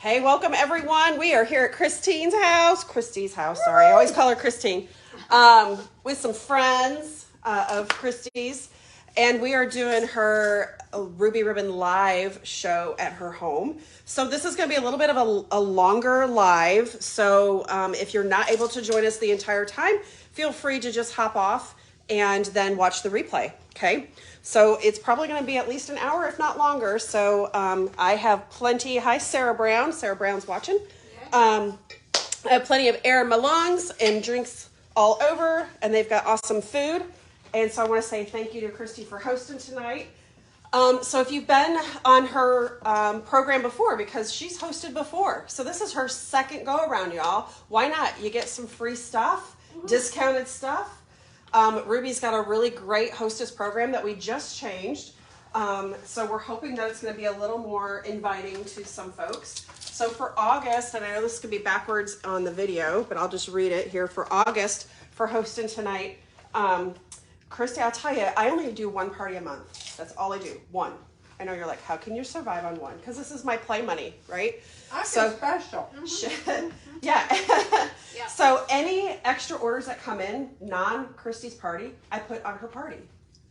Hey, welcome everyone. We are here at Christie's house, sorry, I always call her Christine, with some friends of Christie's, and we are doing her Ruby Ribbon live show at her home. So this is going to be a little bit of a longer live, so if you're not able to join us the entire time, feel free to just hop off and then watch the replay, okay? So it's probably going to be at least an hour, if not longer. So I have plenty. Hi, Sarah Brown. Sarah Brown's watching. I have plenty of air in my lungs and drinks all over, and they've got awesome food. And so I want to say thank you to Christie for hosting tonight. So if you've been on her program before, because she's hosted before, so this is her second go around, y'all. Why not? You get some free stuff, discounted stuff. Ruby's got a really great hostess program that we just changed. So we're hoping that it's going to be a little more inviting to some folks. So for August, and I know this could be backwards on the video, but I'll just read it here. For August, for hosting tonight, Christy, I'll tell you, I only do one party a month. That's all I do, one. I know you're like, how can you survive on one? Because this is my play money, right? I feel special. Yeah. Yeah. So any extra orders that come in, non-Christie's party, I put on her party.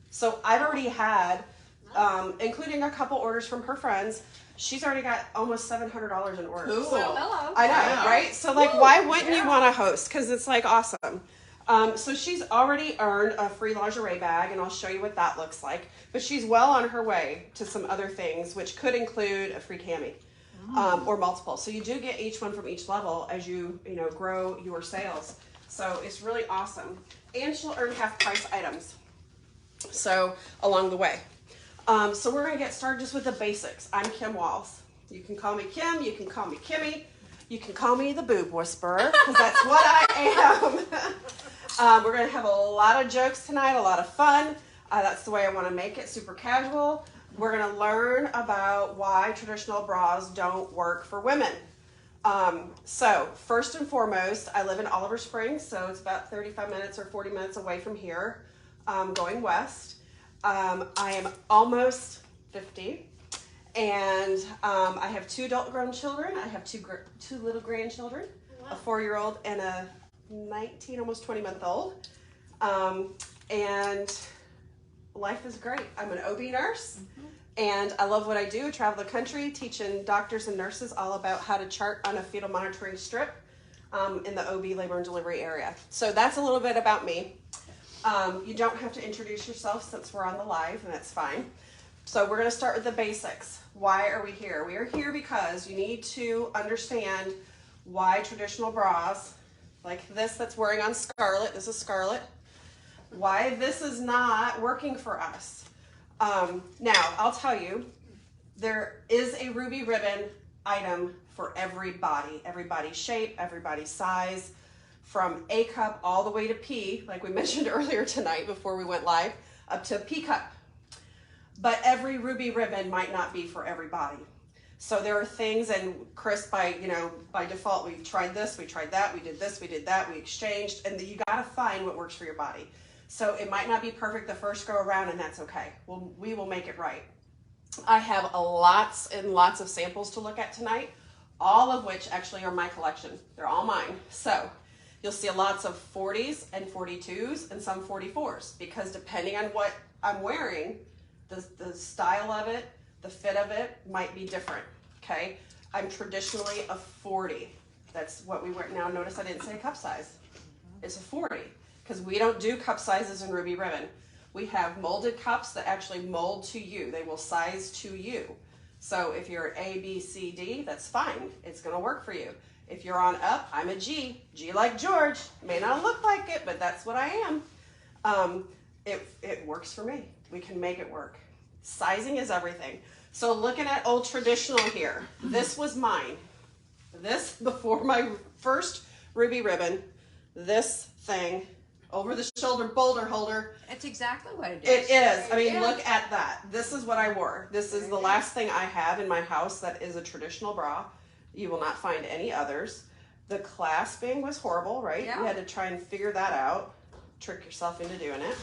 So I've already had, including a couple orders from her friends, she's already got almost $700 in orders. Cool. So, hello. I know, right? So like, why wouldn't you want to host? Because it's like awesome. So she's already earned a free lingerie bag, and I'll show you what that looks like. But she's well on her way to some other things, which could include a free cami. Or multiple. So you do get each one from each level as you grow your sales. So it's really awesome. And she'll earn half price items. So along the way. So we're going to get started just with the basics. I'm Kim Walls. You can call me Kim. You can call me Kimmy. You can call me the Boob Whisperer, because that's what I am. We're going to have a lot of jokes tonight, a lot of fun. That's the way I want to make it, super casual. We're going to learn about why traditional bras don't work for women. So first and foremost, I live in Oliver Springs, so it's about 35 minutes or 40 minutes away from here, going west. I am almost 50, and I have 2 adult grown children. I have two little grandchildren, a 4-year-old and a 19, almost 20-month-old. And life is great. I'm an OB nurse, and I love what I do. I travel the country teaching doctors and nurses all about how to chart on a fetal monitoring strip in the OB labor and delivery area. So that's a little bit about me. You don't have to introduce yourself since we're on the live, and that's fine. So we're going to start with the basics. Why are we here? We are here because you need to understand why traditional bras, like this that's wearing on Scarlett, this is Scarlett, why this is not working for us. Now, I'll tell you, there is a Ruby Ribbon item for everybody's shape, everybody's size, from A cup all the way to P, like we mentioned earlier tonight before we went live, up to P cup. But every Ruby Ribbon might not be for everybody. So there are things, and Chris, by default, we've tried this, we tried that, we did this, we did that, we exchanged, and you gotta find what works for your body. So it might not be perfect the first go around, and that's okay. We will make it right. I have lots and lots of samples to look at tonight, all of which actually are my collection. They're all mine. So you'll see lots of 40s and 42s and some 44s, because depending on what I'm wearing, the style of it, the fit of it might be different, okay? I'm traditionally a 40. That's what we wear. Now notice I didn't say cup size. It's a 40, because we don't do cup sizes in Ruby Ribbon. We have molded cups that actually mold to you. They will size to you. So if you're A, B, C, D, that's fine. It's gonna work for you. If you're on up, I'm a G. G like George. May not look like it, but that's what I am. It works for me. We can make it work. Sizing is everything. So looking at old traditional here, this was mine. This, before my first Ruby Ribbon, this thing, over the shoulder boulder holder. It's exactly what it It is. is. I mean, look at that. This is what I wore. This is the last thing I have in my house that is a traditional bra. You will not find any others. The clasping was horrible, right? Yeah. You had to try and figure that out. Trick yourself into doing it.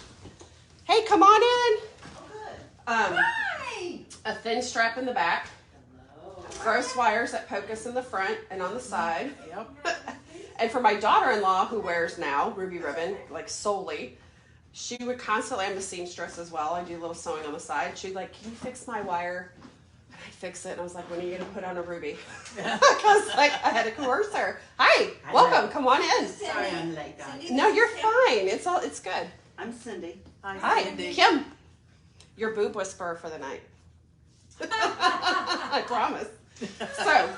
Hey, come on in. Oh, good. A thin strap in the back. Hello. gross wires that poke us in the front and on the side. Yep. And for my daughter-in-law, who wears now ruby ribbon, like solely, she would constantly, I'm a seamstress as well, I do a little sewing on the side. She'd like, can you fix my wire? And I'd fix it, and I was like, when are you going to put on a ruby? Because like, I had to coerce her. Hi, welcome, come on in. Sorry I'm late, guys. No, you're fine, it's good. I'm Cindy. Hi, Cindy. Kim. Your boob whisperer for the night. I promise. So,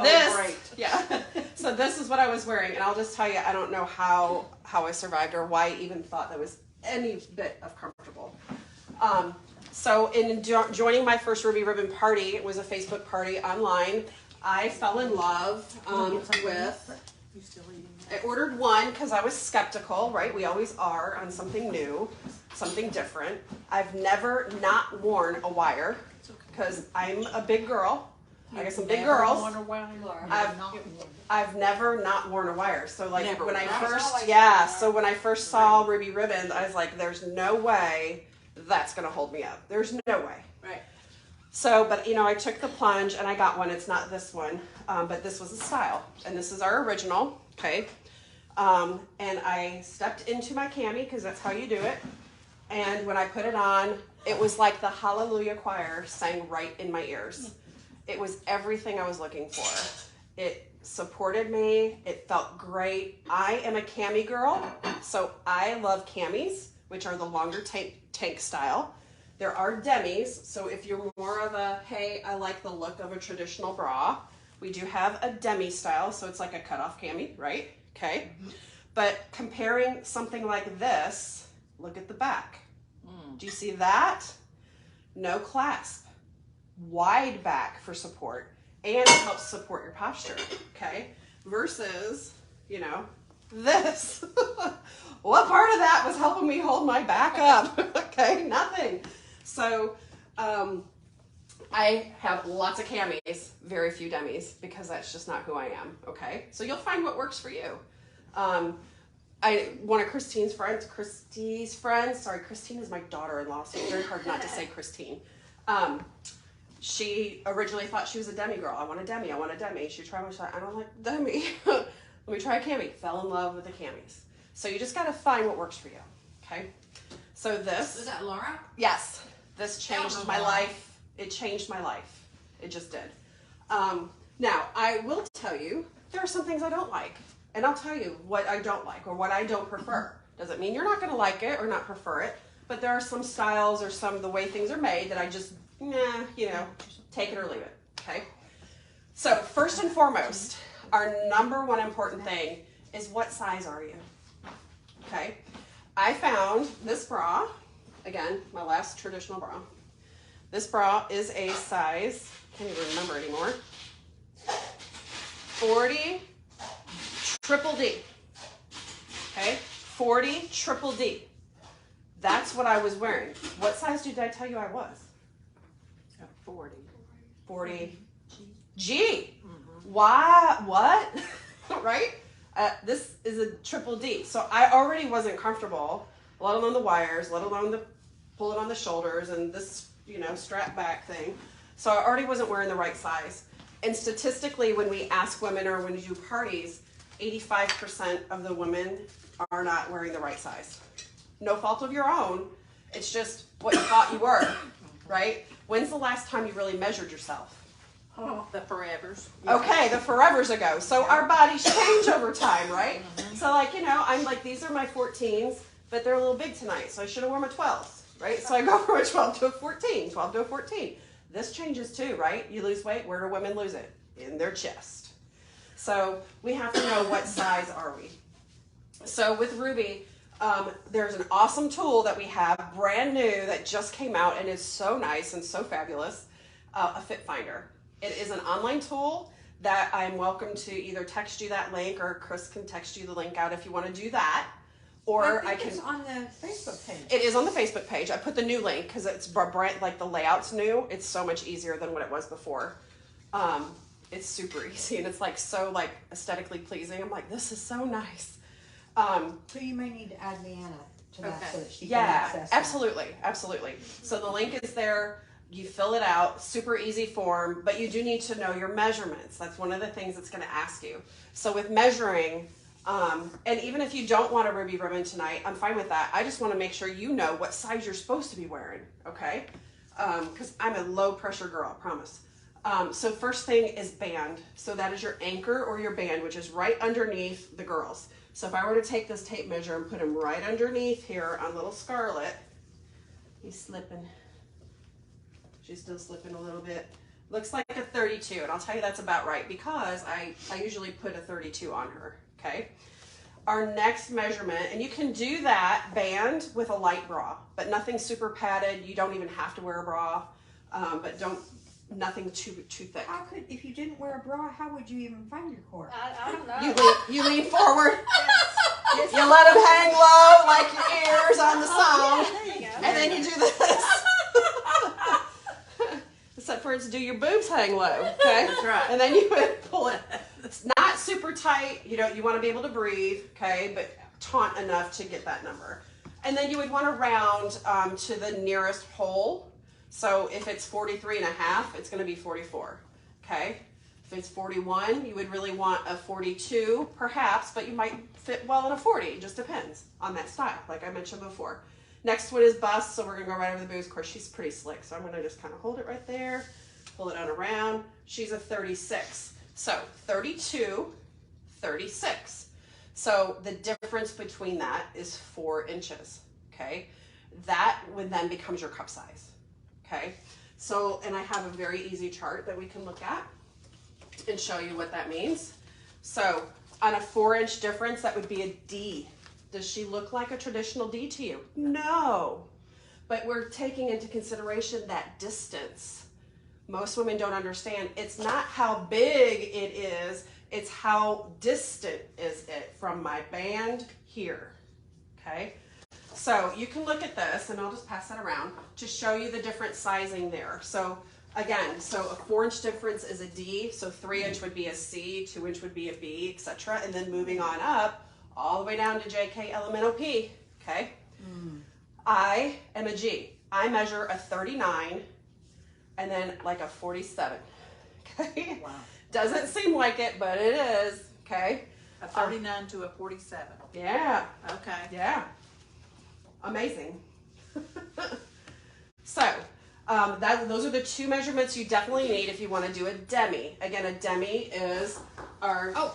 this, great. yeah. So this is what I was wearing, and I'll just tell you, I don't know how I survived or why I even thought that was any bit of comfortable. So in joining my first Ruby Ribbon party, it was a Facebook party online. I fell in love with. You still eating? I ordered one because I was skeptical, right? We always are on something new, something different. I've never not worn a wire because I'm a big girl. I got some big girls. I've never not worn a wire. So like Never. when I Right. first, yeah. So when I first saw Ruby Ribbons, I was like, "There's no way that's gonna hold me up. There's no way." Right. So, but you know, I took the plunge and I got one. It's not this one, but this was the style, and this is our original. Okay. And I stepped into my cami because that's how you do it. And when I put it on, it was like the Hallelujah Choir sang right in my ears. It was everything I was looking for. It supported me. It felt great. I am a cami girl, so I love camis, which are the longer tank style. There are demis, so if you're more of a, hey, I like the look of a traditional bra, we do have a demi style, so it's like a cutoff cami, right? Okay. But comparing something like this, look at the back. Do you see that? No clasp. Wide back for support, and it helps support your posture, okay? Versus, you know, this. What part of that was helping me hold my back up? Okay, nothing. So, I have lots of camis, very few demis, because that's just not who I am, okay? So you'll find what works for you. One of Christie's friends, sorry, Christine is my daughter-in-law, so it's very hard not to say Christine. She originally thought she was a demi girl. I want a demi. She tried one, she's like, I don't like demi. Let me try a cami. Fell in love with the camis. So you just gotta find what works for you, okay? So this. Was that Laura? Yes, this changed my life. It changed my life. It just did. Now, I will tell you, there are some things I don't like. And I'll tell you what I don't like or what I don't prefer. Doesn't mean you're not gonna like it or not prefer it, but there are some styles or some of the way things are made that I just, you know, take it or leave it, okay? So first and foremost, our number one important thing is what size are you, okay? I found this bra, again, my last traditional bra. This bra is a size, can't even remember anymore, 40 triple D, okay? 40 triple D. That's what I was wearing. What size did I tell you I was? 40. 40 G. Why? What? Right? This is a triple D. So I already wasn't comfortable, let alone the wires, let alone the pull it on the shoulders and this, you know, strap back thing. So I already wasn't wearing the right size. And statistically, when we ask women or when we do parties, 85% of the women are not wearing the right size. No fault of your own. It's just what you thought you were, right? When's the last time you really measured yourself? Oh, the Forevers. Okay, the forevers ago. So our bodies change over time, right? So like, you know, I'm like, these are my 14s, but they're a little big tonight, so I should have worn my 12s, right? So I go from a 12 to a 14, 12 to a 14. This changes too, right? You lose weight, where do women lose it? In their chest. So we have to know what size are we. So with Ruby, there's an awesome tool that we have, brand new, that just came out and is so nice and so fabulous, a Fit Finder. It is an online tool that I'm welcome to either text you that link, or Chris can text you the link out if you want to do that. Or I can. It's on the Facebook page. It is on the Facebook page. I put the new link because it's brand, like the layout's new. It's so much easier than what it was before. It's super easy and it's like so like aesthetically pleasing. I'm like, this is so nice. So you may need to add Leanna to that so that she can Yeah, access that. absolutely. So the link is there. you fill it out, super easy form, but you do need to know your measurements. That's one of the things it's going to ask you. So with measuring, and even if you don't want a ruby ribbon tonight, I'm fine with that. I just want to make sure you know what size you're supposed to be wearing, okay? Because I'm a low pressure girl, I promise. So first thing is band. So that is your anchor or your band, which is right underneath the girls. So if I were to take this tape measure and put him right underneath here on little Scarlett, he's slipping. She's still slipping a little bit. Looks like a 32, and I'll tell you that's about right because I usually put a 32 on her, okay? Our next measurement, and you can do that band with a light bra, but nothing super padded. You don't even have to wear a bra, but nothing too thick. How could, if you didn't wear a bra, how would you even find your core? I don't know. You lean forward. You let them hang low like your ears on the song, There you go. and then you do this. Except for it's do your boobs hang low, okay? That's right. And then you would pull it. It's not super tight. You want to be able to breathe, okay? But taut enough to get that number. And then you would want to round to the nearest whole. So if it's 43 and a half, it's going to be 44, okay? If it's 41, you would really want a 42, perhaps, but you might fit well in a 40. It just depends on that style, like I mentioned before. Next one is bust, so we're going to go right over the boobs. Of course, she's pretty slick, so I'm going to just kind of hold it right there, pull it on around. She's a 36. So 32, 36. So the difference between that is 4 inches, okay? That would then becomes your cup size, okay? So, and I have a very easy chart that we can look at and show you what that means. So on a 4-inch difference, that would be a D. Does she look like a traditional D to you? No, but we're taking into consideration that distance. Most women don't understand. It's not how big it is, it's how distant is it from my band here, okay? So you can look at this, and I'll just pass that around to show you the different sizing there. So again, so a 4-inch difference is a D, so 3-inch would be a C, 2-inch would be a B, etc. And then moving on up, all the way down to JK elemental P, okay? I am a G. I measure a 39 and then like a 47, okay? Wow. Doesn't seem like it, but it is, okay? A 39 to a 47. Yeah, Okay. yeah. Amazing. So, those are the 2 measurements you definitely need if you want to do a demi. Again, a demi is our... Oh,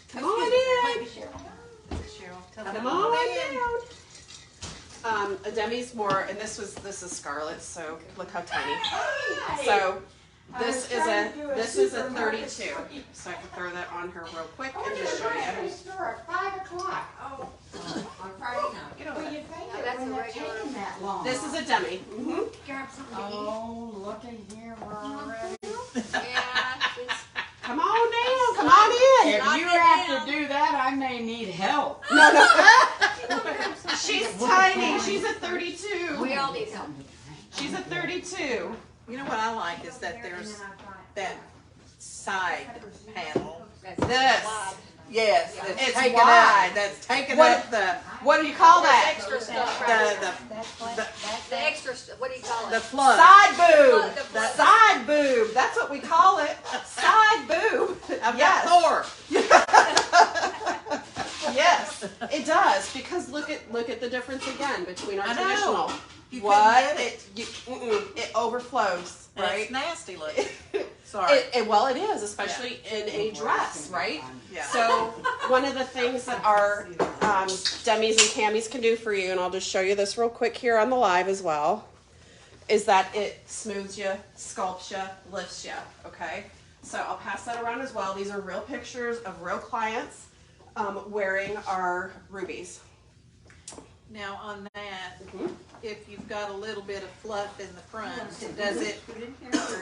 come on in. Cheryl, tell Come them. on down. A demi's more, and this is Scarlett's, so look how tiny. So this is a 32. So I can throw that on her real quick and just show you. store at 5 o'clock. Oh, On Friday night. Get over Well, there. you think No, it that's when a they're regular. taking that long. This is a demi. Grab something to eat. Oh, look in here, we're already. yeah. It's, Come on down. Come on in. If Knock you it have down. to do that, I may need help. No. She's tiny. She's a 32. we all need help. She's a 32. You know what I like is that there's that side panel. That's This. wide. Yes, Yeah. that's It's taking wide. up. That's taking What- up the What do you call that? Extra stuff right there. the The extra, what do you call the it? flood. Side boob. The flood. Side boob. That's what we call it. Side boob. I've Yes. got 4. Yes, it does, because look at the difference again between our I know. traditional. You What couldn't get it overflows, And right? it's nasty looking. Sorry. Well, it is, especially in a dress, right? Yeah. So one of the things that our demis and camis can do for you, and I'll just show you this real quick here on the live as well, is that it smooths you, sculpts you, lifts you, okay? So I'll pass that around as well. These are real pictures of real clients wearing our rubies. Now on that, if you've got a little bit of fluff in the front, does it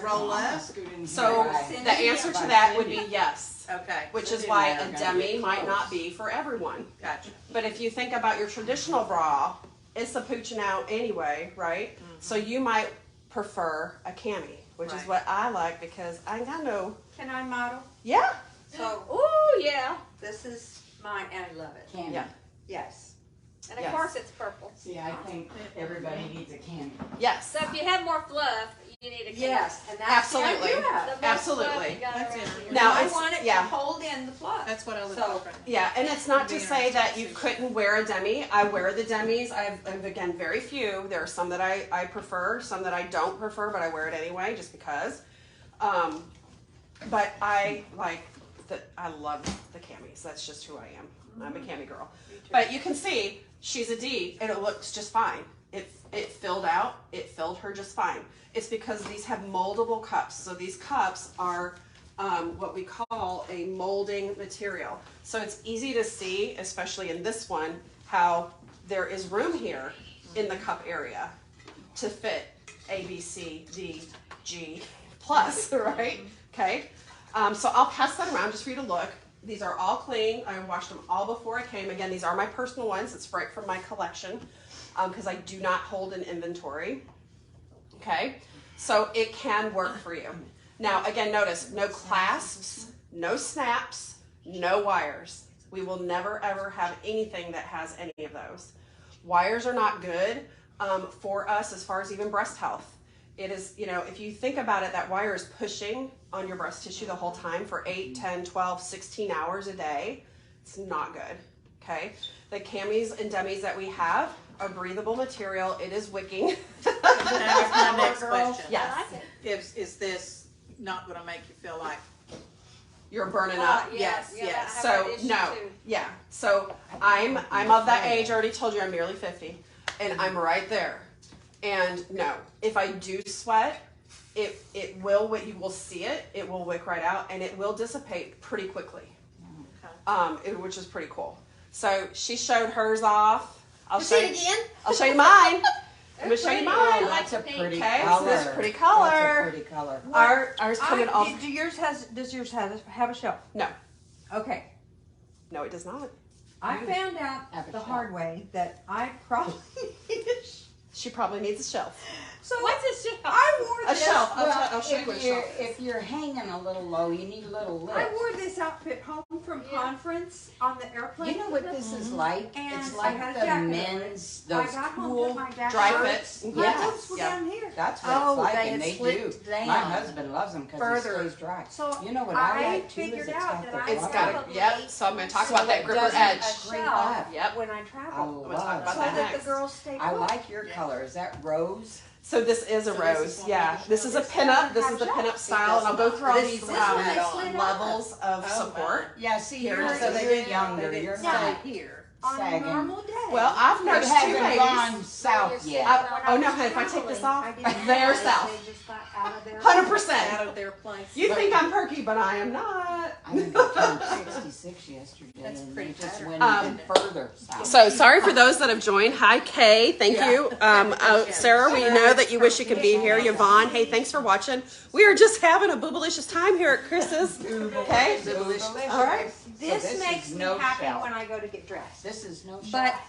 roll up? So the answer to that would be yes, Okay. which is why a demi might not be for everyone. Gotcha. But if you think about your traditional bra, it's a pooching out anyway, right? So you might prefer a cami, which is Right. what I like because I ain't got no, Can I model? yeah. So, ooh, yeah. This is mine, and I love it. Candy. Yeah. Yes. And of Yes. course it's purple. See, I think everybody needs a candy. Yes. So if you have more fluff, need a cami. Yes, and that's Absolutely. the idea. The most Absolutely. fluff you got That's around it. here. Now, I it's- want it yeah. to hold in the fluff. That's what I was So- offering. Yeah, and it's not to It'd be say that you interesting to see. couldn't wear a demi. I wear the demis. I've again, very few. There are some that I prefer, some that I don't prefer, but I wear it anyway just because. But I love the camis. That's just who I am. I'm a cami girl. But you can see she's a D and it looks just fine. It filled out. It filled her just fine. It's because these have moldable cups. So these cups are what we call a molding material. So it's easy to see, especially in this one, how there is room here in the cup area to fit A, B, C, D, G plus, right? Okay. So I'll pass that around just for you to look. These are all clean. I washed them all before I came. Again, these are my personal ones. It's right from my collection because I do not hold an inventory. Okay. So it can work for you. Now, again, notice no clasps, no snaps, no wires. We will never ever have anything that has any of those. Wires are not good for us as far as even breast health. It is, if you think about it, that wire is pushing on your breast tissue the whole time for 8, 10, 12, 16 hours a day. It's not good, okay? The camis and demis that we have are breathable material. It is wicking. That was my next question. Yes. I like it. Is this not going to make you feel like, You're burning up. Yes, yeah, yes. I have So that issue no, too. yeah. So I'm of that age. I already told you I'm nearly 50, and I'm right there. And no, if I do sweat, it will. You will see it. It will wick right out, and it will dissipate pretty quickly. Which is pretty cool. So she showed hers off. I'll show you again? I'll show you mine. I'm gonna show you pretty. mine. I like That's a the pink. pretty Okay, so color. this pretty color. That's a pretty color. Ours coming off. Does yours have a shelf? No, Okay. no, it does not. I found out Have a the shelf. hard way that I probably need a shelf. She probably needs a shelf. So What's this shit? I wore A this. shelf. Well, I'll show you what a shelf is. if you're hanging a little low, you need a little lift. I wore this outfit home from Yeah. conference on the airplane. You know what this is like? And It's I like had a the jacket men's, I those got home, cool. put my jacket dry on. fits. My Yeah. boots were Yeah. down here. That's what Oh, it's like, they and had they slipped do. down. My husband loves them because Further. it stays dry. So You know what I I like too is figured it's out got that the I It's rubber. got probably a, yep, so I'm going to talk So about that it gripper doesn't edge. creep shelf up. Yep. when I I travel. Let's talk love about So that that next. the girls stay I cool. like your color. Is that rose? So this is a So this rose, is yeah. one This is a This pinup. doesn't This have is the shelf. pinup It style, and I'll go through all This- these this one they slid levels of Oh, support. Yeah, see, Here, you're, so they you're didn't- younger. they You're didn't not stay here. On a sagging. normal day. Well, I've You nursed two haven't gone babies. south yet. Oh, no, honey, if I take this off, they're they're south. They just got out of there. 100%. Out of their place. You think I'm perky, but I am not. I think I turned 66 yesterday, That's and pretty they just better. went even further south. So sorry for those that have joined. Hi, Kay. Thank you. Sarah, we know that you wish you could be here. Yvonne, hey, thanks for watching. We are just having a boobalicious time here at Chris's. Okay? All right. This this makes is me no happy shelf. when I go to get dressed. This is no But shot.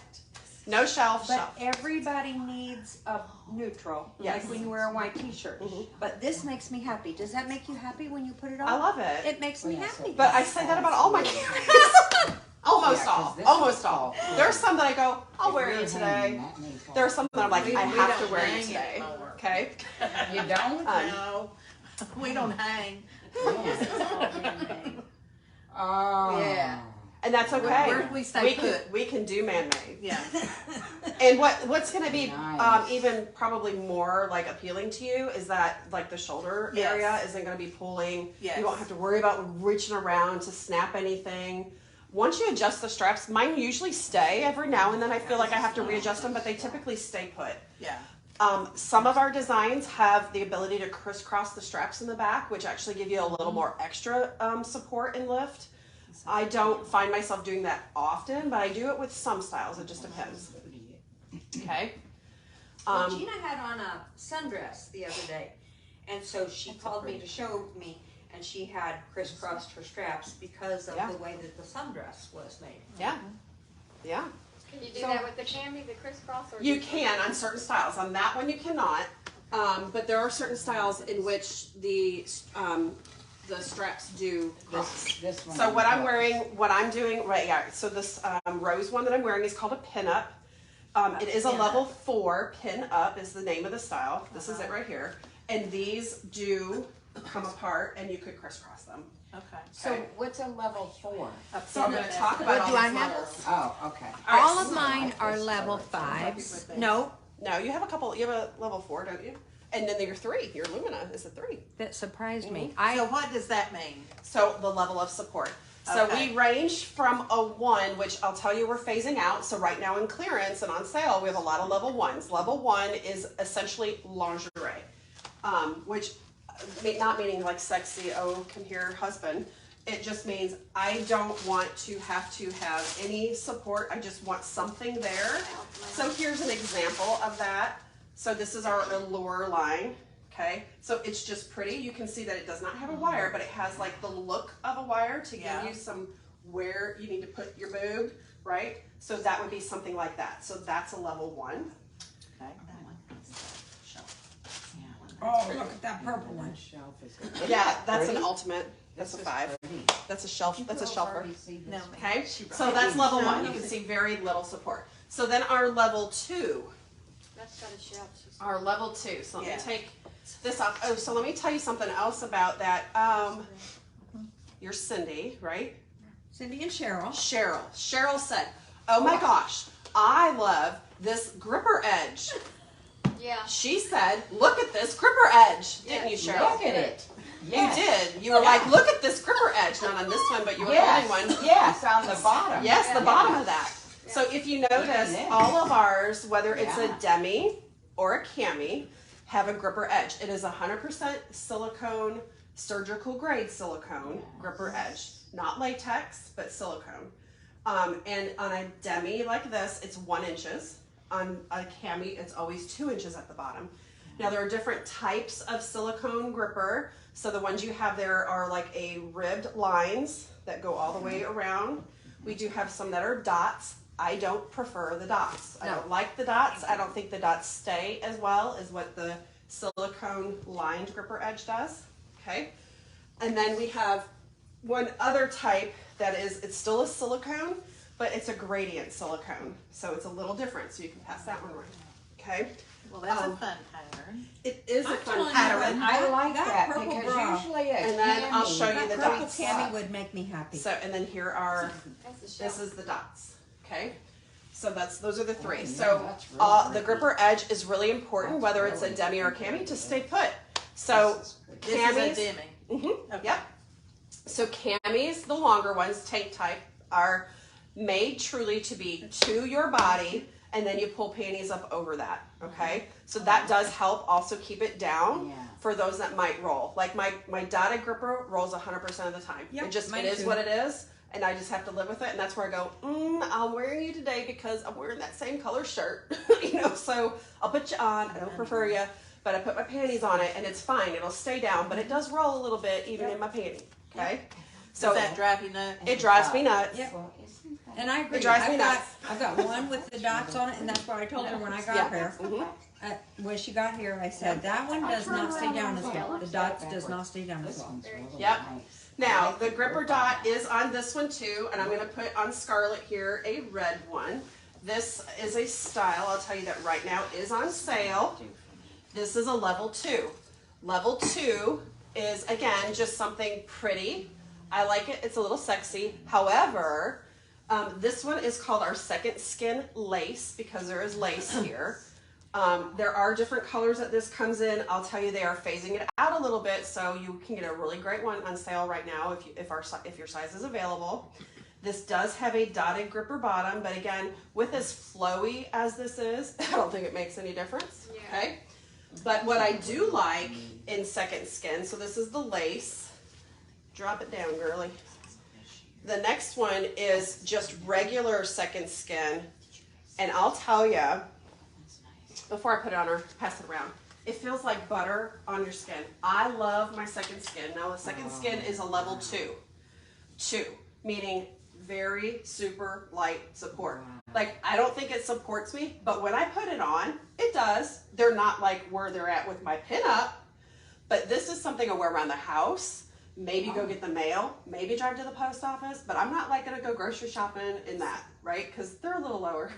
No shelf. But everybody needs a neutral, Yes. like when you wear a white t-shirt. But this makes me happy. Does that make you happy when you put it on? I love it. It makes me happy. But I say that about all my cameras. Almost Yeah, 'cause all. this Almost is all. all. There are some that I go, I'll wear If you you're today. hanging that many There are times. some that I'm like, We I have don't to wear you hang today. anymore. Okay? You don't? No, we don't hang. Oh. Yeah. And that's okay. Where do we stay can, put? we can do man-made. Yeah. And what's going to be Nice. even probably more like appealing to you is that like the shoulder Yes. area isn't going to be pulling. Yes. You won't have to worry about reaching around to snap anything. Once you adjust the straps, mine usually stay. Every now and then I feel like I have to readjust them, but they typically stay put. Yeah. Some of our designs have the ability to crisscross the straps in the back, which actually give you a little more extra support and lift. I don't find myself doing that often, but I do it with some styles. It just depends. Okay. Well, Gina had on a sundress the other day, and so she called me to show me, and she had crisscrossed her straps because of Yeah. the way that the sundress was made. Yeah. Yeah. Can you do So- that with the cami, the crisscross? Or You can on certain styles. On that one, you cannot. But there are certain styles in which the straps do cross. This one. So what I'm wearing, what I'm doing, right? Yeah. So this rose one that I'm wearing is called a pin up. It is a level 4 pin up is the name of the style. This is it right here. And these do come apart and you could crisscross them. Okay. So what's a level 4? So I'm gonna talk about all do I these have? levels. Oh, okay. All right, All of so- mine are level 5s. No, No, you have a couple, you have a level 4, don't you? And then your 3, your Lumina is a 3. that surprised me. So what does that mean? So the level of support. So Okay. we range from a 1, which I'll tell you we're phasing out. So right now in clearance and on sale, we have a lot of level 1s. Level 1 is essentially lingerie, which not meaning like sexy, oh, come here, husband. It just means I don't want to have any support. I just want something there. So here's an example of that. So this is our Allure line. Okay, so it's just pretty. You can see that it does not have a wire, but it has like the look of a wire to give you some where you need to put your boob, right? So that would be something like that. So that's a level 1. Okay. Oh, look at that purple one. Shelf is Yeah, that's an Pretty? ultimate. That's a 5. Pretty. That's a shelf. That's a shelfer. No, Okay, so that's level 1. You can see very little support. So then our level 2, That's got a shelf. our level 2. So let Yeah. me take this off. Oh, so let me tell you something else about that. You're Cindy, right? Cindy and Cheryl. Cheryl said, "Oh my gosh, I love this gripper edge." Yeah. She said, "Look at this gripper edge," didn't you, Cheryl? Look at it. You Yes. did. You were like, "Look at this gripper edge." Not on this one, but you were Yes. holding one. Yes, on the bottom. Yes, the Yeah. bottom of that. So if you notice, Even then. all of ours, whether it's a Yeah. demi or a cami, have a gripper edge. It is 100% silicone, surgical grade silicone gripper edge. Not latex, but silicone. And on a demi like this, it's 1 inches. On a cami, it's always 2 inches at the bottom. Now there are different types of silicone gripper. So the ones you have there are like a ribbed lines that go all the way around. We do have some that are dots. I don't prefer the dots. I don't like the dots. I don't think the dots stay as well as what the silicone lined gripper edge does. Okay. And then we have one other type that is, it's still a silicone, but it's a gradient silicone. So it's a little different. So you can pass that one around. Okay. well, that's a fun pattern. It is a I'm fun telling you pattern. what, I like That that purple because bra. usually a And then I'll cami- show you That the purple dots. cami would make me happy. So, and then here are, That's the this shelf. is the dots. Okay. So those are the 3. Oh, yeah, So that's really the pretty. gripper edge is really important, That's whether it's a really demi or a pretty. cami, to stay put. So This is camis, a demi. mm-hmm, yep. So camis, the longer ones, tank type, are made truly to be to your body, and then you pull panties up over that. Okay, so that does help also keep it down. Yeah. For those that might roll, like my dotted gripper rolls 100% of the time. Yep, It mine is too. what it is, and I just have to live with it. And that's where I go, I'm wearing you today because I'm wearing that same color shirt, So I'll put you on. I don't prefer you, but I put my panties on it, and it's fine. It'll stay down, but it does roll a little bit even in my panty. Okay, so Does that drive you nuts? it drives me nuts. Yep. Well, isn't that- And I agree. It drives me I've got, nuts. I've got one with the dots on it, and that's what I told her when I got Yeah. here. Mhm. When she got here, I said, that one does not stay down as well. The dots does not stay down as This well. one's really Yep. nice. Now, the gripper dot is on this one too, and I'm going to put on Scarlet here a red one. This is a style, I'll tell you that right now is on sale. This is a level 2. Level 2 is, again, just something pretty. I like it, it's a little sexy. However, this one is called our Second Skin Lace because there is lace here. There are different colors that this comes in. I'll tell you they are phasing it out a little bit, so you can get a really great one on sale right now if your size is available. This does have a dotted gripper bottom, but again, with as flowy as this is, I don't think it makes any difference. Yeah. Okay, but what I do like in Second Skin, so this is the lace. Drop it down, girly. The next one is just regular Second Skin, and I'll tell you, before I put it on or pass it around, it feels like butter on your skin. I love my Second Skin. Now the Second Skin is a level 2. 2, meaning very super light support. Like, I don't think it supports me, but when I put it on, it does. They're not like where they're at with my pinup, but this is something I wear around the house, maybe go get the mail, maybe drive to the post office, but I'm not like gonna go grocery shopping in that, right? Because they're a little lower.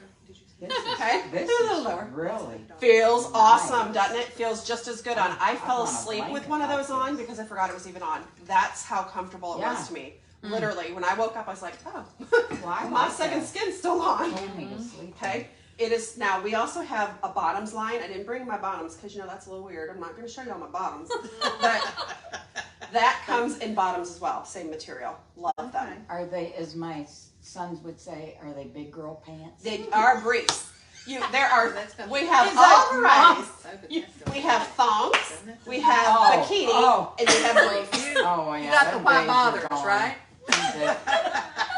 Okay? This A little is lower. really. Feels awesome, Nice. doesn't it? Feels just as good on. I fell want a asleep with blanket one of like those on this. because I forgot it was even on. That's how comfortable it Yeah. was to me. Literally, when I woke up, I was like, oh, Well, I my like second that. skin's still on. Put me to sleep. Okay? It is, now we also have a bottoms line. I didn't bring my bottoms because you know that's a little weird. I'm not going to show you all my bottoms. But that comes in bottoms as well. Same material. Love them. Are they, as my sons would say, are they big girl pants? They are briefs. There are, That's gonna- we have Is all that varieties. We have thongs, we have Oh, bikini, oh. and we have briefs. Oh, yeah. You got the them white days are bothers, gone. right?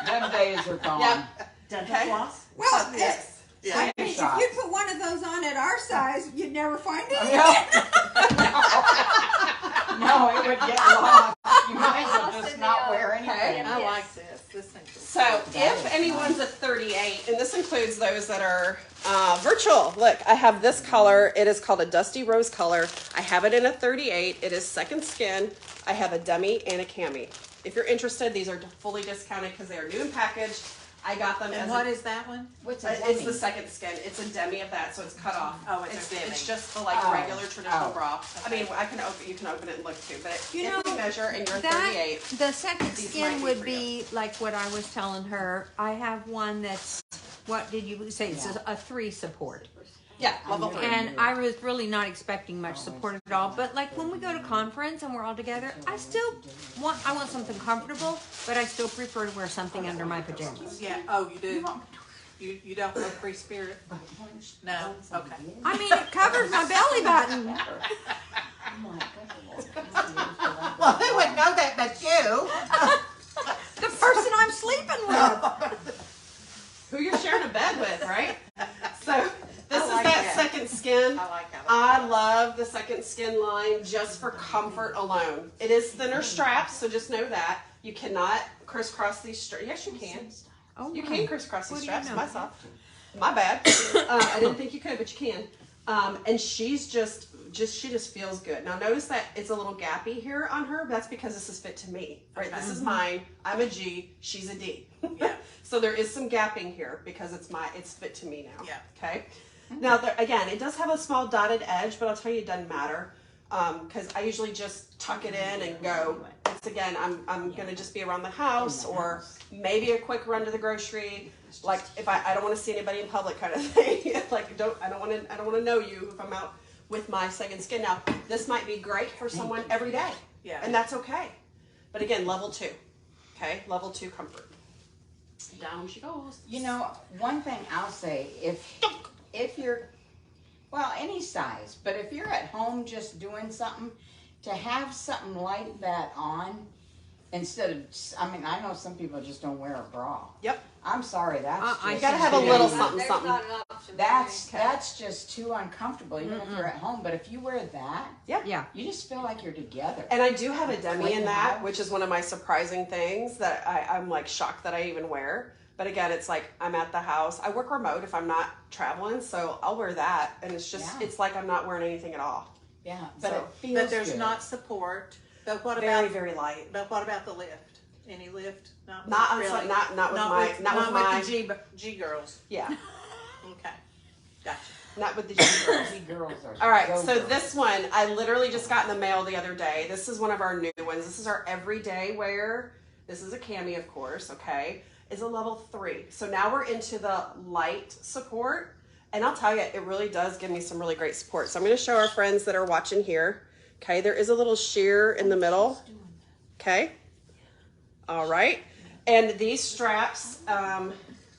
Them days are gone. Yep. Dental Okay. floss? Well, Yes. Yeah. I mean, if Shots. you put one of those on at our size, you'd never find it. No, it would get lost. You might as well just not wear anything. I like this. This thing's So if anyone's a 38, and this includes those that are virtual, look, I have this color. It is called a dusty rose color. I have it in a 38. It is second skin. I have a demi and a cami. If you're interested, these are fully discounted because they are new and packaged. I got them And as what is that one? What's a it's the demi? second skin. It's a demi of that, so it's cut off. Oh, it's a demi. It's just the like Oh. regular traditional Oh. bra. I mean, I can open. You can open it and look too. But You if know, you measure and you're that 38, the second These might skin be would for be like what I was telling her. I have one that's, what did you say? It's a 3 support. yeah, level I'm 3. good. And I was really not expecting much support at all. But like when we go to conference and we're all together, I want something comfortable, but I still prefer to wear something under my pajamas. Yeah. Oh, you do. You don't love free spirit? No. Okay. I mean, it covers my belly button. Well, who would know that but you? The person I'm sleeping with. Who you're sharing a bed with, right? So this is like that that. second skin. I like that. I love the second skin line just for comfort alone. It is thinner straps, so just know that. You cannot crisscross these straps. Yes, you can. Oh, You my. can crisscross these What do you straps. know? Myself. My bad. I didn't think you could, but you can. And she's she just feels good. Now notice that it's a little gappy here on her. That's because this is fit to me, right? This is mine. I'm a G. She's a D. Yeah. So there is some gapping here because it's fit to me now. Yeah. Okay. Now again, it does have a small dotted edge, but I'll tell you, it doesn't matter because I usually just tuck it in and go. It's again, I'm gonna just be around the house or maybe a quick run to the grocery. Like if I don't want to see anybody in public, kind of thing. Like I don't want to know you if I'm out with my second skin. Now this might be great for someone every day. Yeah. And that's okay. But again, level 2. Okay, level 2 comfort. Down she goes. You know, one thing I'll say, if you're, well, any size, but if you're at home just doing something, to have something like that on, instead of, I mean, I know some people just don't wear a bra. Yep. I'm sorry, that's just. You gotta have a little something, There's something. not an option. That's just too uncomfortable, even if you're at home, but if you wear that, Yeah. you just feel like you're together. And I do have a demi in Clean that, house. which is one of my surprising things that I'm like shocked that I even wear. But again, it's like I'm at the house. I work remote if I'm not traveling, so I'll wear that, and it's just Yeah. it's like I'm not wearing anything at all. Yeah, So- but it feels But there's good. not support. But what Very about? very light. But what about the lift? Any lift? Not on really. some, not with my the G girls. yeah, Okay. Gotcha. not with the G girls. We girls are. All right, go so girls. this one I literally just got in the mail the other day. This is one of our new ones. This is our everyday wear. This is a cami, of course. Okay, is a level 3. So now we're into the light support, and I'll tell you, it really does give me some really great support. So I'm going to show our friends that are watching here. Okay, there is a little sheer in the middle. Okay, all right, and these straps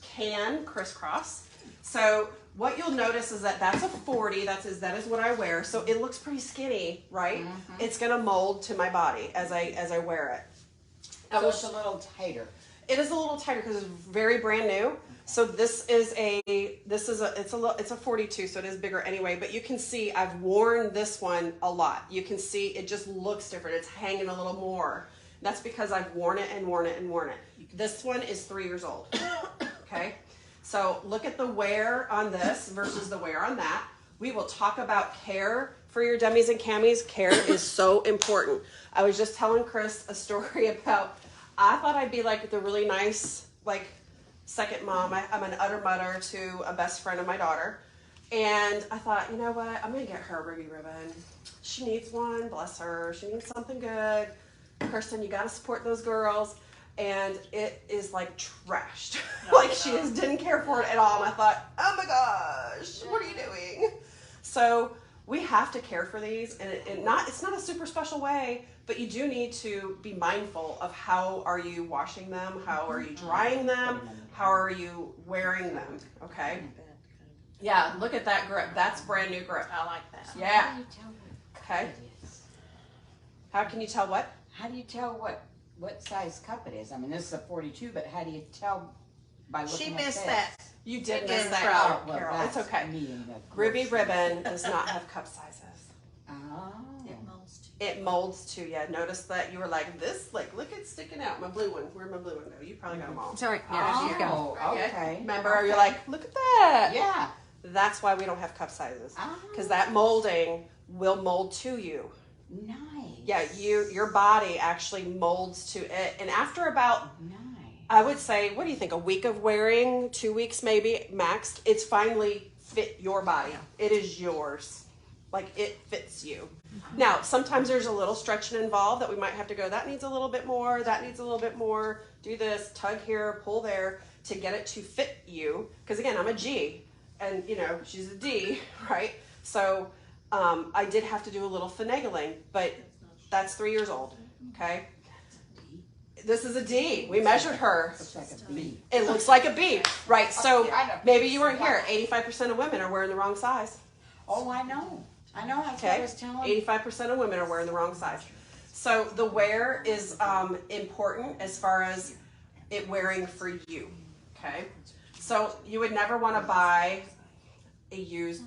can crisscross. So what you'll notice is that that's a 40. That is what I wear. So it looks pretty skinny, right? It's gonna mold to my body as I wear it. So it's a little tighter. It is a little tighter because it's very brand new. So it's a 42, so it is bigger anyway. But you can see I've worn this one a lot. You can see it just looks different. It's hanging a little more. That's because I've worn it and worn it and worn it. This one is 3 years old. Okay, so look at the wear on this versus the wear on that. We will talk about care for your demis and camis. Care is so important. I was just telling Chris a story about, I thought I'd be like the really nice, like second mom. I'm an utter mother to a best friend of my daughter. And I thought, you know what? I'm going to get her a ruby ribbon. She needs one. Bless her. She needs something good. Kirsten, you got to support those girls. And it is like trashed. Like she just didn't care for it at all. And I thought, oh my gosh, what are you doing? So we have to care for these, and it's not a super special way, but you do need to be mindful of how are you washing them, how are you drying them, how are you wearing them, okay? Yeah, look at that grip. That's brand new grip. I like that. Yeah. How do you tell what Okay. cup it is? How can you tell what? How do you tell what size cup it is? I mean, this is a 42, but how do you tell by looking She at missed this? that. You did Again, miss that, Carol. Oh, well, Carol. It's that's okay. me and the Ruby grocery. ribbon does not have cup sizes. Oh. It molds to you. Notice that you were like this, like look it's sticking out. My blue one. Where'd my blue one go? You probably got them all. Sorry, yeah, she's got. Oh, okay. Remember, Okay. you're like, look at that. Yeah. That's why we don't have cup sizes. Ah. Because that molding will mold to you. Nice. Yeah, your body actually molds to it. And after about, Nice. I would say, what do you think, a week of wearing, 2 weeks maybe, max, it's finally fit your body. It is yours. Like, it fits you. Now, sometimes there's a little stretching involved that we might have to go, that needs a little bit more, that needs a little bit more, do this, tug here, pull there, to get it to fit you. Because again, I'm a G, and you know, she's a D, right? So, I did have to do a little finagling, but that's 3 years old, okay? This is a D. We measured her. Looks like a bee. It looks like a B, right? So I know. maybe you weren't here. 85% of women are wearing the wrong size. Oh, I know. I know. That's what I Okay, was telling. 85% of women are wearing the wrong size. So the wear is important as far as it wearing for you. Okay, so you would never want to buy a used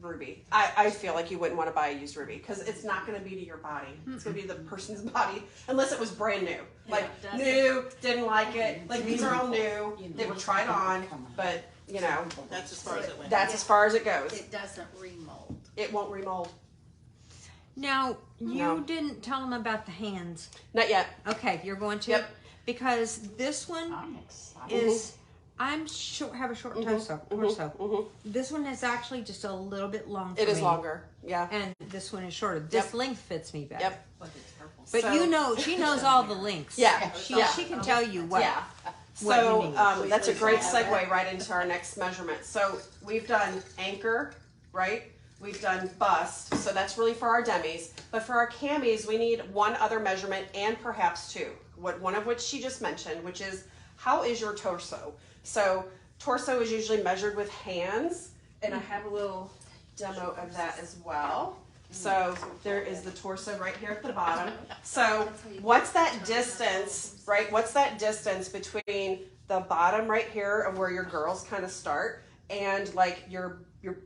ruby. I feel like you wouldn't want to buy a used ruby because it's not going to be to your body. It's going to be the person's body unless it was brand new, like new, didn't like it. Like these are all new. They were tried on, but you know That's as far as it went. that's as far as it goes. It doesn't remold. It won't remold. Now, you No. didn't tell them about the hands. Not yet. Okay, you're going to? Yep. Because this one I'm excited. is, I'm short, have a short torso. This one is actually just a little bit long for It is me. longer. Yeah. And this one is shorter. This length fits me better. Yep. But So- you know, she knows all the links. Yeah. She, Yeah. she can tell you what. Yeah. what you So need. that's a great segue right into our next measurement. So we've done anchor, right? We've done bust. So that's really for our demis. But for our camis, we need one other measurement and perhaps two. One of which she just mentioned, which is how is your torso? So torso is usually measured with hands, and I have a little demo of that as well. So there is the torso right here at the bottom. So what's that distance, right? What's that distance between the bottom right here of where your girls kind of start and like your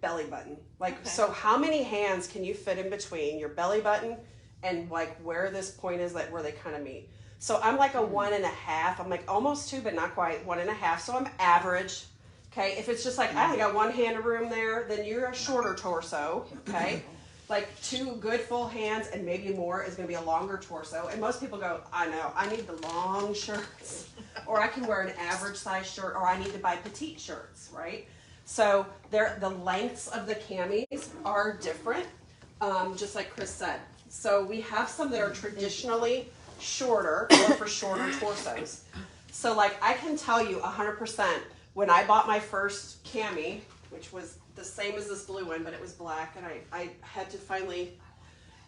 belly button? Like, so how many hands can you fit in between your belly button and like where this point is, like where they kind of meet? So I'm like a 1.5. I'm like almost 2, but not quite 1.5. So I'm average. Okay. If it's just like I only got one hand of room there, then you're a shorter torso. Okay. Like 2 good full hands and maybe more is going to be a longer torso. And most people go, I know, I need the long shirts, or I can wear an average size shirt, or I need to buy petite shirts, right? So the lengths of the camis are different, just like Chris said. So we have some that are traditionally shorter or for shorter torsos. So like I can tell you 100% when I bought my first cami, which was the same as this blue one, but it was black, and I had to finally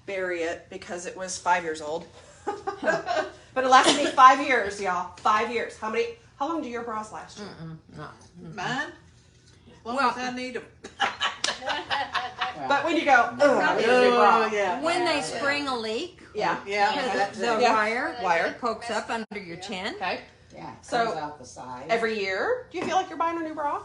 bury it because it was 5 years old. But it lasted me 5 years, y'all. 5 years. How long do your bras last you? Mine? As long as I need them. But when you go, oh, I need a new bra. yeah. When they spring a leak, Yeah. Yeah. the Yeah. wire pokes up under your chin. Okay. Yeah. So, Comes out the side. Every year, do you feel like you're buying a new bra?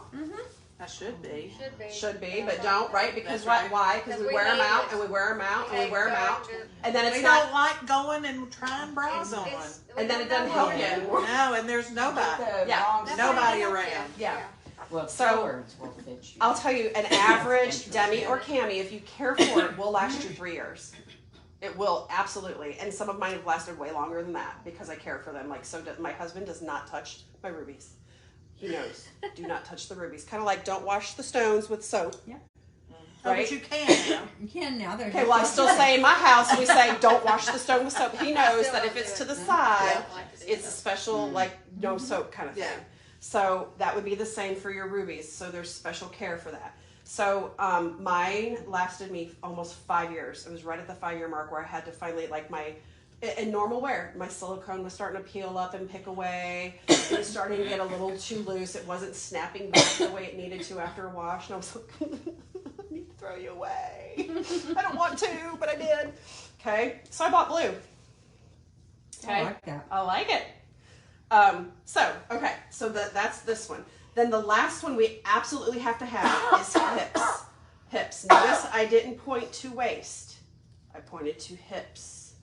I should be. Should be. Should be, but don't, right? Because That's right. why? Because we wear them hate out it. and we wear them out and we hate wear them out. going to- And then We it's don't not, like going and trying bras on. and then it doesn't help you anymore. No, and there's nobody. Yeah. Wrong Nobody That's around. Yeah. Well, So- collards will fit you. I'll tell you, an average demi or cami, if you care for it, will last you 3 years. It will, absolutely. And some of mine have lasted way longer than that because I care for them. Like, so my husband does not touch my rubies. He knows. Do not touch the rubies. Kind of like don't wash the stones with soap. Yeah. Oh, Right? but you can now. You can now. There's Okay, well, I still say in my house, we say don't wash the stone with soap. He knows Still that don't if it's do to it. the side, Don't like to do it's a that. special, like, no soap kind of thing. Yeah. So that would be the same for your rubies. So there's special care for that. So mine lasted me almost 5 years. It was right at the 5-year mark where I had to finally, like, in normal wear, my silicone was starting to peel up and pick away. It was starting to get a little too loose. It wasn't snapping back the way it needed to after a wash. And I was like, I need to throw you away. I don't want to, but I did. Okay, so I bought blue. I like that. I like it. So that's this one. Then the last one we absolutely have to have is hips. Hips. Notice I didn't point to waist. I pointed to hips.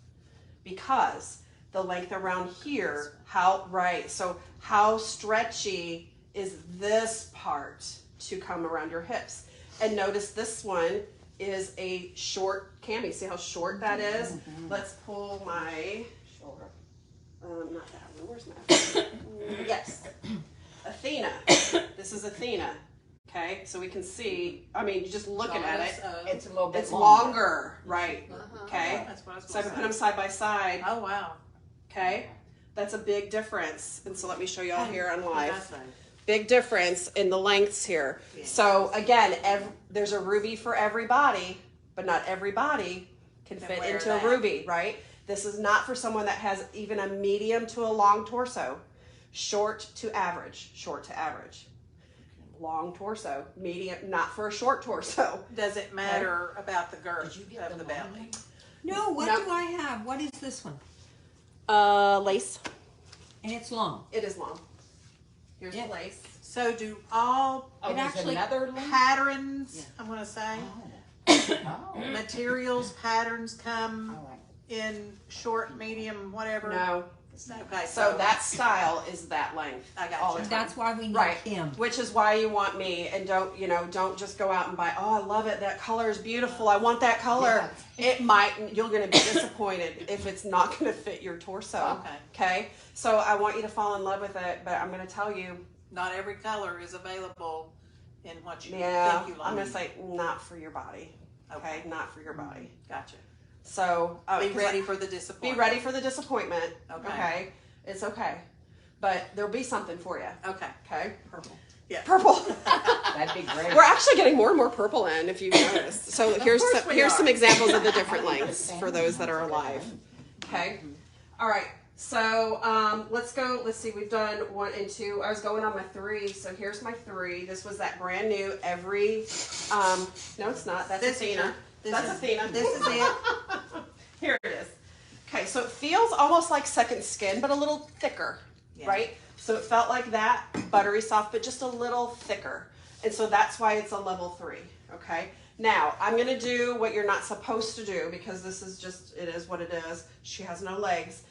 Because the length around here, how stretchy is this part to come around your hips? And notice this one is a short cami. See how short that is? Mm-hmm. Let's pull my, Shoulder. not that one, where's my, yes, Athena. This is Athena. Okay, so we can see, I mean, just looking at it, It's a little bit it's longer, right? Uh-huh. Okay, That's what I was so I gonna can put say. them side by side. Oh, wow. Okay, that's a big difference. And so let me show you all here on What did I live. say? Big difference in the lengths here. So again, there's a ruby for everybody, but not everybody can fit wear into that. a ruby, right? This is not for someone that has even a medium to a long torso. Short to average, long torso, medium, not for a short torso. Does it matter about the girth of the belly? No, what Nope. do I have? What is this one? Lace. And it's long. It is long. Here's Yeah. the lace. So do all Oh, It there's actually- another link? patterns, I'm gonna say, Oh. materials, patterns come All right. in short, medium, whatever? No. Okay, So that style is that length. I got all you. the time. That's why we need Right. him. Which is why you want me, and don't just go out and buy, oh, I love it, that color is beautiful, I want that color. You're gonna be disappointed if it's not gonna fit your torso. Okay? So I want you to fall in love with it, but I'm gonna tell you, Not every color is available in what you yeah, think you like. I'm gonna say not for your body. Okay? Not for your body. Gotcha. So Be 'cause ready for the be disappointment. ready for the disappointment. Okay. It's okay. But there'll be something for you. Okay. Okay? Purple. Yeah. Purple. That'd be great. We're actually getting more and more purple in, if you've noticed. So here's some examples of the different lengths for those that are alive. Okay. All right. So let's go. Let's see. We've done 1 and 2. I was going on my 3. So here's my 3. This was that brand new. No, it's not. That's This is Athena. your- That's Athena. This is it. Here it is. Okay. So it feels almost like second skin, but a little thicker, Yeah. right? So it felt like that, buttery soft, but just a little thicker. And so that's why it's a level 3, okay? Now, I'm gonna do what you're not supposed to do because this is just, it is what it is. She has no legs.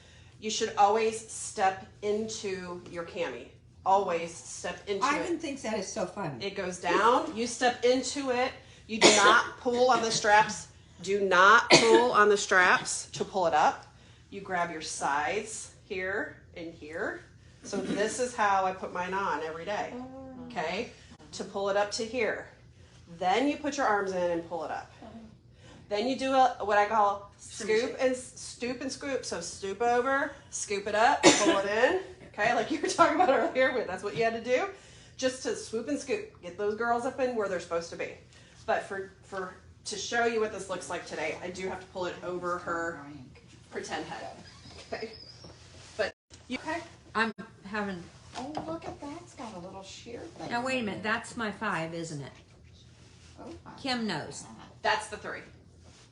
You should always step into your cami. Always step into Ivan it. thinks that is so fun. It goes down, you step into it. You do not pull on the straps. Do not pull on the straps to pull it up. You grab your sides here and here. So this is how I put mine on every day, okay? To pull it up to here. Then you put your arms in and pull it up. Then you do what I call stoop and scoop. So stoop over, scoop it up, pull it in, okay? Like you were talking about earlier, that's what you had to do. Just to swoop and scoop, get those girls up in where they're supposed to be. But to show you what this looks like today, I do have to pull it over her pretend head, okay? But you okay? I'm having. Oh, look at that. It's got a little sheer thing. Now wait a minute. That's my 5, isn't it? Oh, my Kim knows. God. That's the 3.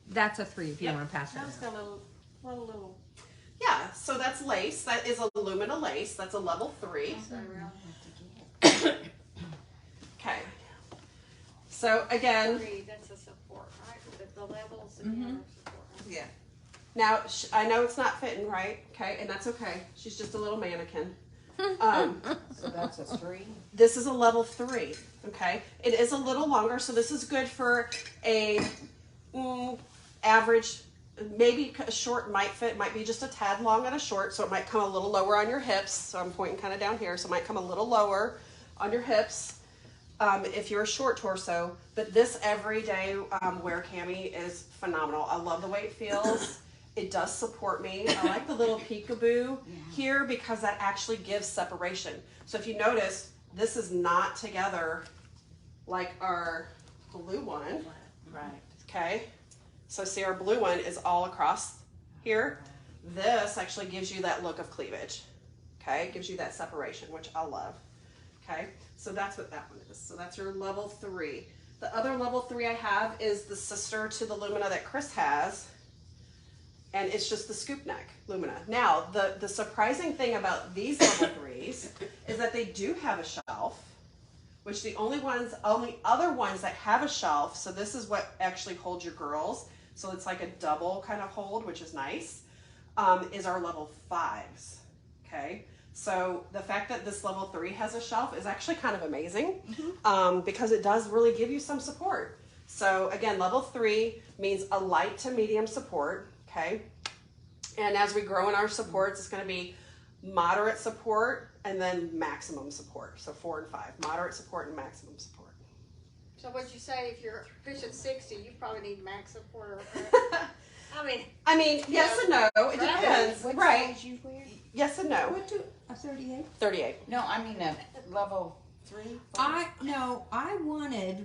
That's a 3 if you Yep. want to pass it. Now it's got a little. Yeah, so that's lace. That is Illumina lace. That's a level 3. So real. Okay. So again, Three, that's a support, right? The levels Mhm. again are support. Right? Yeah. now I know it's not fitting right, okay, and that's okay. She's just a little mannequin. So that's a 3. This is a level 3, okay? It is a little longer, so this is good for a average, maybe a short might fit, might be just a tad long on a short, so it might come a little lower on your hips. So I'm pointing kind of down here, so it might come a little lower. on your hips. If you're a short torso, but this everyday wear cami is phenomenal. I love the way it feels. It does support me. I like the little peekaboo here because that actually gives separation. So if you notice, this is not together like our blue one. Right. Okay. So see, our blue one is all across here. This actually gives you that look of cleavage. Okay. It gives you that separation, which I love. Okay. So that's what that one is. So that's your level 3. The other level 3 I have is the sister to the Lumina that Chris has. And it's just the scoop neck Lumina. Now, the surprising thing about these level 3s is that they do have a shelf, which the only other ones that have a shelf, so this is what actually holds your girls, so it's like a double kind of hold, which is nice, is our level 5s, okay? So the fact that this level 3 has a shelf is actually kind of amazing, because it does really give you some support. So again, level 3 means a light to medium support. Okay, and as we grow in our supports, it's going to be moderate support and then maximum support. So 4 and 5, moderate support and maximum support. So what'd you say, if you're pushing 60, you probably need max support? I mean, yes and no. It depends, What right? size you wear? Yes and no. What to a 38? 38. No, I mean a level 3.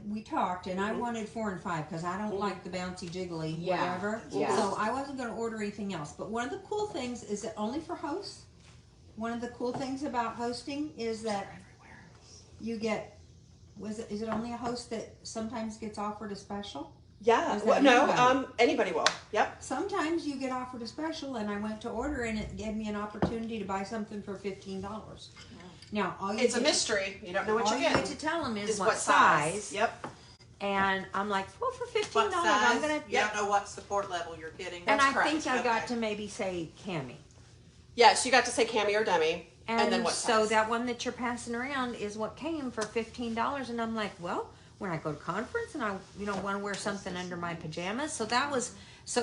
We talked, and I wanted 4 and 5 because I don't like the bouncy jiggly Yeah, whatever. yeah. So I wasn't going to order anything else. But one of the cool things is that only for hosts. One of the cool things about hosting is that you get. Is it only a host that sometimes gets offered a special? Yeah. Is Well, that no. anybody? Anybody will. Yep. Sometimes you get offered a special, and I went to order, and it gave me an opportunity to buy something for $15. Now, all you It's a get- mystery. You don't know what all you're you get getting. to tell them is Is what size. Yep. And I'm like, well, for $15, What size? I'm gonna. You don't know what support level you're getting. And That's I correct. think I got Okay. to maybe say cami. Yes, you got to say cami or demi, and then what so size? that one that you're passing around is what came for $15, and I'm like, well, when I go to conference and I, want to wear something under my pajamas, so that was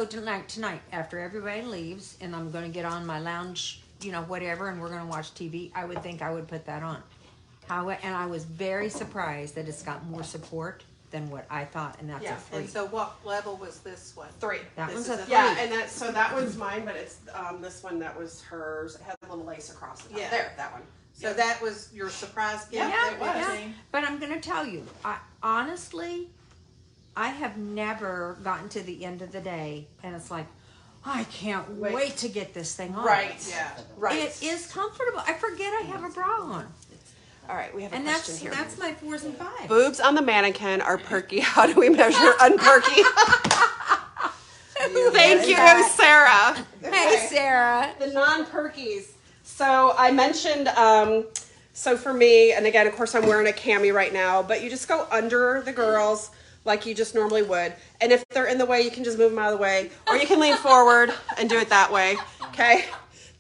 tonight after everybody leaves, and I'm going to get on my lounge, whatever, and we're going to watch TV. I would think I would put that on. And I was very surprised that it's got more support than what I thought, and that's Yeah, a 3. And so what level was this one? 3. That this one's is a a 3. Yeah, and that one's mine, but it's this one that was hers. It had a little lace across the top. Yeah. There, that one. So that was your surprise gift? Yeah, at it was. 15? But I'm going to tell you, honestly, I have never gotten to the end of the day, and it's like, I can't wait to get this thing on. Right. Yeah. Right. It is comfortable. I forget I have a bra on. All right, we have a And question here. that's my 4s and 5s. Boobs on the mannequin are perky. How do we measure unperky? Thank you, Sarah. Hey, Sarah. The non-perkies. So I mentioned, so for me, and again, of course, I'm wearing a cami right now, but you just go under the girls like you just normally would. And if they're in the way, you can just move them out of the way, or you can lean forward and do it that way. Okay.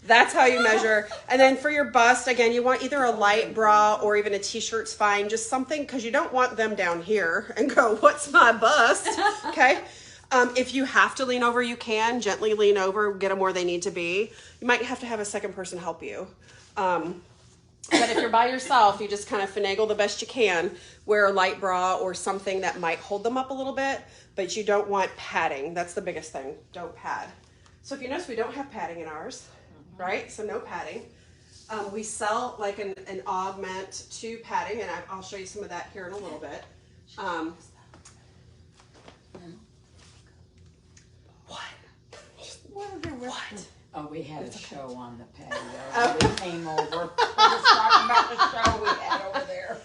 That's how you measure. And then for your bust, again, you want either a light bra or even a t-shirt's fine, just something, because you don't want them down here and go, what's my bust? Okay. If you have to lean over, you can gently lean over, get them where they need to be. You might have to have a second person help you. But if you're by yourself, you just kind of finagle the best you can. Wear a light bra or something that might hold them up a little bit, but you don't want padding. That's the biggest thing. Don't pad. So if you notice, we don't have padding in ours, right? So no padding. We sell like an augment to padding, and I'll show you some of that here in a little bit. What? Oh, we had a show on the patio. We came over. We was talking about the show we had over there.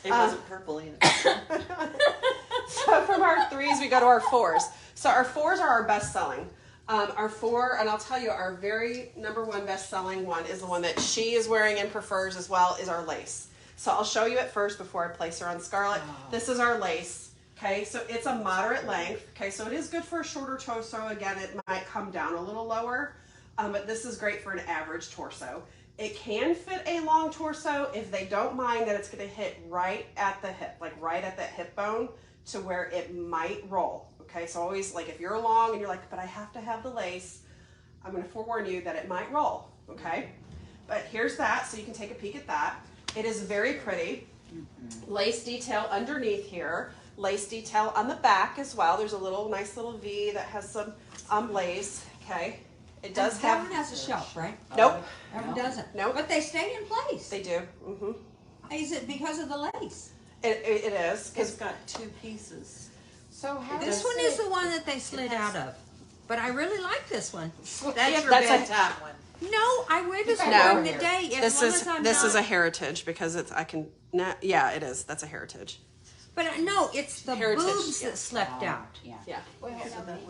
It wasn't purple either. So from our 3s, we go to our 4s. So our 4s are our best selling. Our 4, and I'll tell you, our very number 1 best selling one is the one that she is wearing and prefers as well, is our lace. So I'll show you it first before I place her on Scarlett. This is our lace. Okay, so it's a moderate length. Okay, so it is good for a shorter torso. Again, it might come down a little lower, but this is great for an average torso. It can fit a long torso if they don't mind that it's going to hit right at the hip, like right at that hip bone, to where it might roll. Okay, so always, like, if you're long and you're like, but I have to have the lace, I'm going to forewarn you that it might roll. Okay, but here's that, so you can take a peek at that. It is very pretty. Lace detail underneath here. Lace detail on the back as well. There's a nice little V that has some lace. Okay. It does That have. one has a shelf, right? Nope. That one doesn't. Nope. But they stay in place. They do. Mm-hmm. Is it because of the lace? It is It's because got two pieces. So how This does one it, is the one that they slid out of. But I really like this one. That's your That's a- bedtime one. No, I wear this one No. during the day as long as I'm not. heritage because it's yeah, it is. That's a heritage. But no, it's the Heritage, boobs yeah. that slipped out. Yeah. Yeah.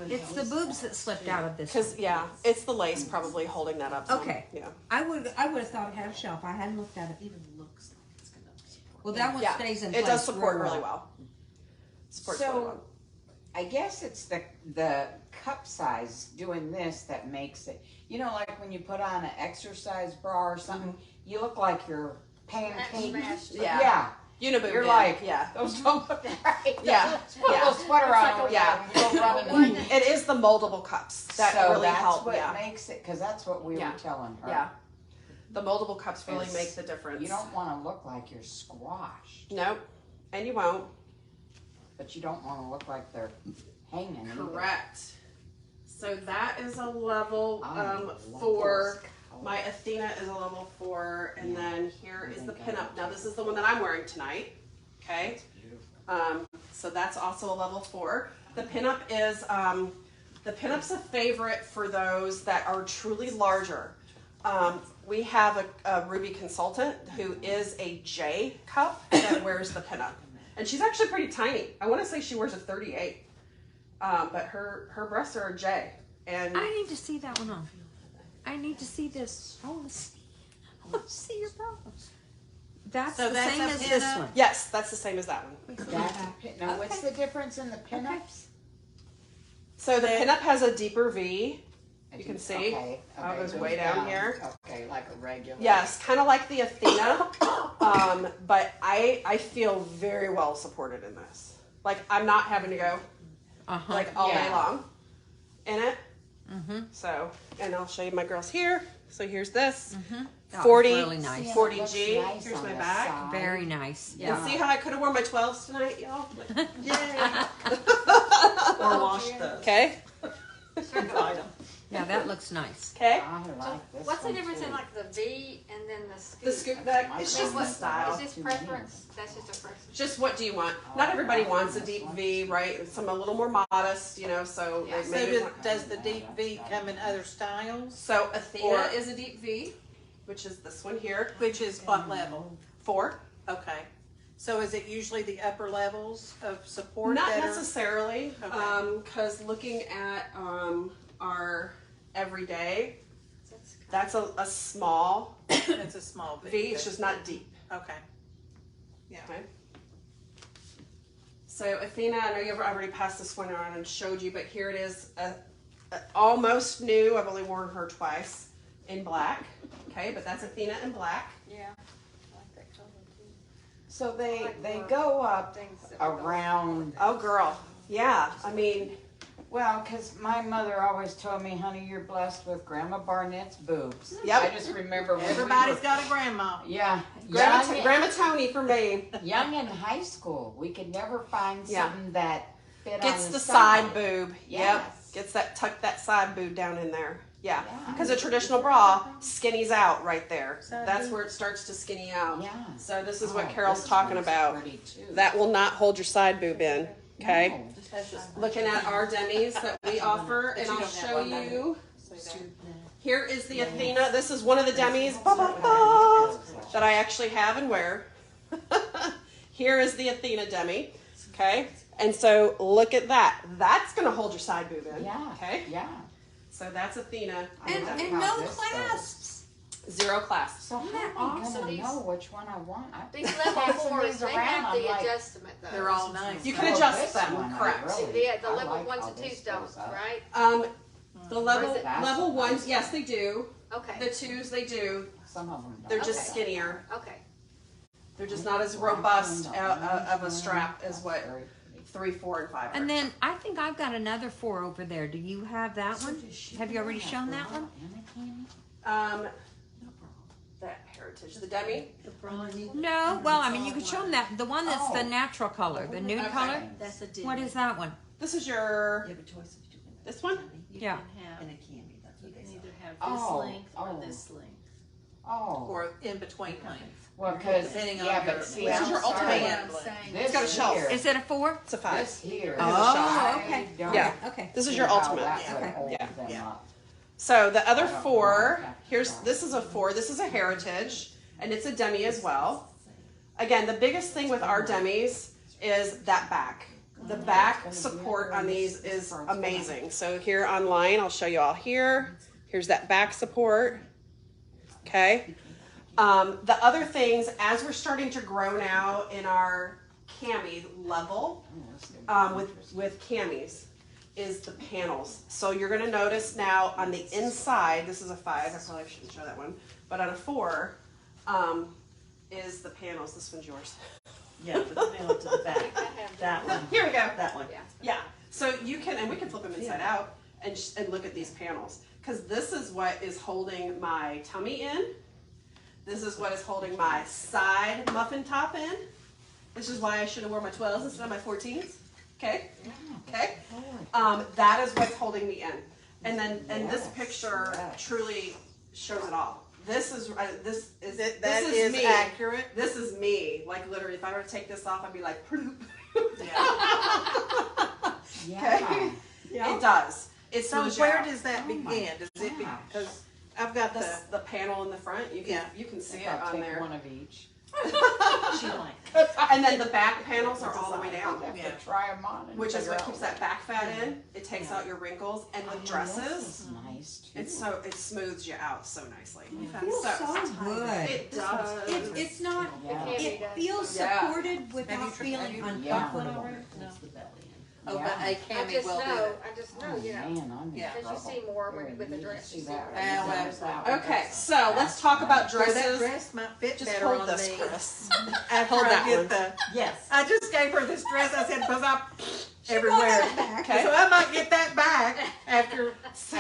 It's the boobs that slipped out of this one. Because yeah, it's the lace probably holding that up. Some. Okay. Yeah. I would have thought it had a shelf. I hadn't looked at it. Even looks like it's gonna. Well, that one Yeah. stays in It place. does support real really well. Supports really So, well. I guess it's the cup size doing this that makes it. You know, like when you put on an exercise bra or something, you look like you're pancake. Smashed. Yeah. Yeah. Uniboob. You're in. like, yeah. those don't look right. Yeah. Just put a little sweater on. over yeah. there and go running. It is the moldable cups that so really that's help. what Yeah. makes it, because that's what we Yeah. were telling her. Yeah. The moldable cups really It's- make the difference. You don't want to look like you're squashed, Nope. And you won't. but you don't want to look like they're hanging. either. Correct. So that is a level I love 4. this color. My Athena is a level 4, and Yeah. then here is the think I pinup. like Now it. this is the one that I'm wearing tonight. Okay. It's beautiful. So that's also a level 4. The pinup is the pinup's a favorite for those that are truly larger. We have a Ruby consultant who is a J cup that wears the pinup, and she's actually pretty tiny. I want to say she wears a 38, but her breasts are a J. And I need to see that one on. I need to see this. I want to see. I want to see your bones. That's So the that's same a as this pinup? one. yes, that's the same as that one. That's a pin. Now, what's the difference in the pinups? So the pinup has a deeper V. You can see Okay, how it okay, goes way down here. Okay, like a regular. Yes, kind of like the Athena, but I feel very well supported in this. Like I'm not having to go Uh-huh. like all day Yeah. long in it. Mm-hmm. So, and I'll show you my girls here. So here's this That was 40, really nice. Yeah, 40 it looks G. nice Here's on my the back. side. Very nice. Yeah. And see how I could have worn my 12s tonight, y'all? Yay! Or wash those. Okay, And dry them. Yeah, that looks nice. okay. I like this What's the one, difference too. in like the V and then the scoop? The scoop back, My it's just the friend style. Is this preference? That's just a preference. Just what do you want? Not everybody wants a deep V, right? Some a little more modest, you know. So Yeah. they So maybe does the deep V come in other styles? So Athena Or- is a deep V, which is this one here. Which is what level? 4. Okay. So is it usually the upper levels of support Not that are? necessarily, Okay. because looking at our everyday, That's that's a small It's a small V. V. It's just not deep. Okay. Yeah. Okay. So Athena, I know you've already passed this one around and showed you, but here it is, almost new. I've only worn her twice in black. Okay, but that's Athena in black. yeah. I like that color too. So they more go up Things that would go- around. Oh, girl. Yeah, I mean, Well, because my mother always told me, honey, you're blessed with Grandma Barnett's boobs. Yep. I just remember when Everybody's we were, got a grandma. yeah, Grandma Tony for me. young in high school, we could never find Yeah. something that fit Gets on the side side. boob. Yep. Yes. Gets that, tuck that side boob down in there. Yeah. Yeah. Because a traditional bra skinnies out right there. Side That's boob. where it starts to skinny out. Yeah. So this is Oh, what Carol's this talking one's about. pretty, too. That will not hold your side boob in. Okay. No. That's just Looking at our demis that we offer, But and you I'll don't have show one, do you? you. so that- Here is the Athena. This is one of the demis that I actually have and wear. Here is the Athena demi. Okay. And so look at that. That's going to hold your side boob in. Yeah. Okay. Yeah. So that's Athena. I like And how no this clasps. 0 clasp. So how Isn't that am I awesome? gonna know which one I want? These level passing fours, these they around, have the I'm like, adjustment though. They're all nice. You though. can oh, adjust this them, one I correct. really- Yeah, the I level like ones how and this twos don't, goes up. right? The level That's level nice. ones, yes, they do. Okay, The 2s, they do. Some of them don't. They're just Okay. skinnier. okay. They're just not as robust of a strap as what 3, 4, and 5 are. And then I think I've got another 4 over there. Do you have that one? Have you already shown that one? Um, that heritage, the demi. The brawny. No, well, I mean, you could show them that the one that's the Oh. natural color, the nude color. That's a dim. What is that one? This is your, You have a choice of doing this one? You Yeah. can have, and a candy, that's You what they can say. either have Oh, this length or oh. this length. Oh, Or in between length. well, because, Depending on yeah, your- but see, This is I'm your ultimate sorry. one. I'm saying This got a shelf. here, Is it a 4? It's a 5. this here. Oh, I okay. don't Yeah. Okay. This is see your how ultimate. that would Okay. hold Yeah. them Yeah. up. So the other I don't know. 4, I'll have to here's, try. this is a 4. This is a heritage, and it's a demi as well. Again, the biggest thing with our demis is that back. The back support on these is amazing. So here online, I'll show you all here. Here's that back support. Okay. The other things, as we're starting to grow now in our cami level, with camis, is the panels. So you're going to notice now on the inside, this is a 5, I probably shouldn't show that one, but on a 4, is the panels. This one's yours. Yeah, but the nail to the back. That one. Here we go. That one. Yeah. So you can, and we can flip them inside out and look at these panels. Because this is what is holding my tummy in. This is what is holding my side muffin top in. This is why I should have worn my 12s instead of my 14s. Okay? Okay? That is what's holding me in. And then, and this Yes, picture yes. truly shows it all. This is, this is, That this is me. accurate. This is me. Like literally, if I were to take this off, I'd be like, bloop. Yeah. It does. It So smooths you where out. does that Oh my begin? Does it gosh. because I've got the the panel in the front? You can Yeah. you can see If it I on take there. one of each. She liked. And then the back panels are all the way down, I'll have Yeah. to try them on and which is figure what out keeps that back fat in. It takes Yeah. out your wrinkles, and Oh, with this dresses, is nice too. it's so it smooths you out so nicely. Feels so good. It does. It's not. Yeah. It feels Yeah. supported without feeling Yeah. uncomfortable. That's the belly. oh, but Yeah. a cami will do it. I just Oh, know, you know, man, I'm in Yeah. because you see trouble. more Here, with the you dress. see You see that? more. Oh, That's absolutely. out. Okay, so let's talk about So that dresses. dress might fit Just better hold on this, me. Chris. After Hold I that get one. the. Yes. I just gave her this dress. I said because I'm everywhere. Okay. So I might get that back after. So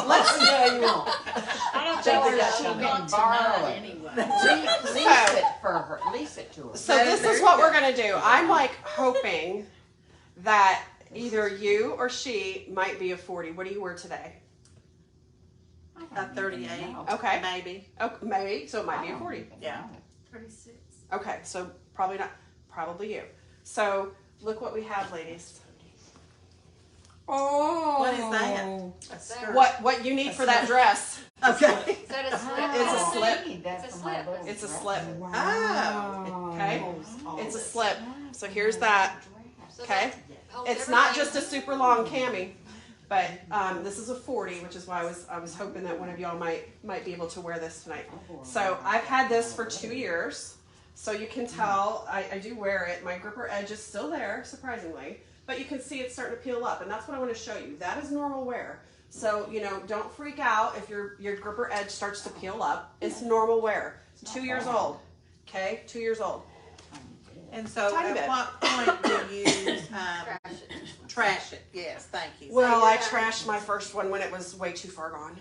let's. Yeah, you won't. I don't Tell know her that she she'll can get borrow it. Anyway. Lease it for her. Lease it to her. So this is what we're gonna do. I'm like hoping that either you or she might be a 40. What do you wear today? A 38. Okay. Maybe. Oh, maybe. So it might be a 40. Yeah. 36. Okay, so probably not. Probably you. So look what we have, ladies. Oh. What is that? A skirt. What you need for that dress? Okay. Is that a slip? It's a slip. That's It's a for my slip. little It's a dress. slip. Wow. Okay. It's a slip. So here's that. So Okay. that holds It's not everything. just a super long cami, but this is a 40, which is why I was hoping that one of y'all might be able to wear this tonight. So I've had this for 2 years, so you can tell I do wear it. My gripper edge is still there, surprisingly, but you can see it's starting to peel up, and that's what I want to show you. That is normal wear. So don't freak out if your gripper edge starts to peel up. It's normal wear. 2 years old. Okay, 2 years old. And so, Tiny at bit. what point do you Trash it. trash it? Yes, thank you. Well, I yeah. trashed my first one when it was way too far gone.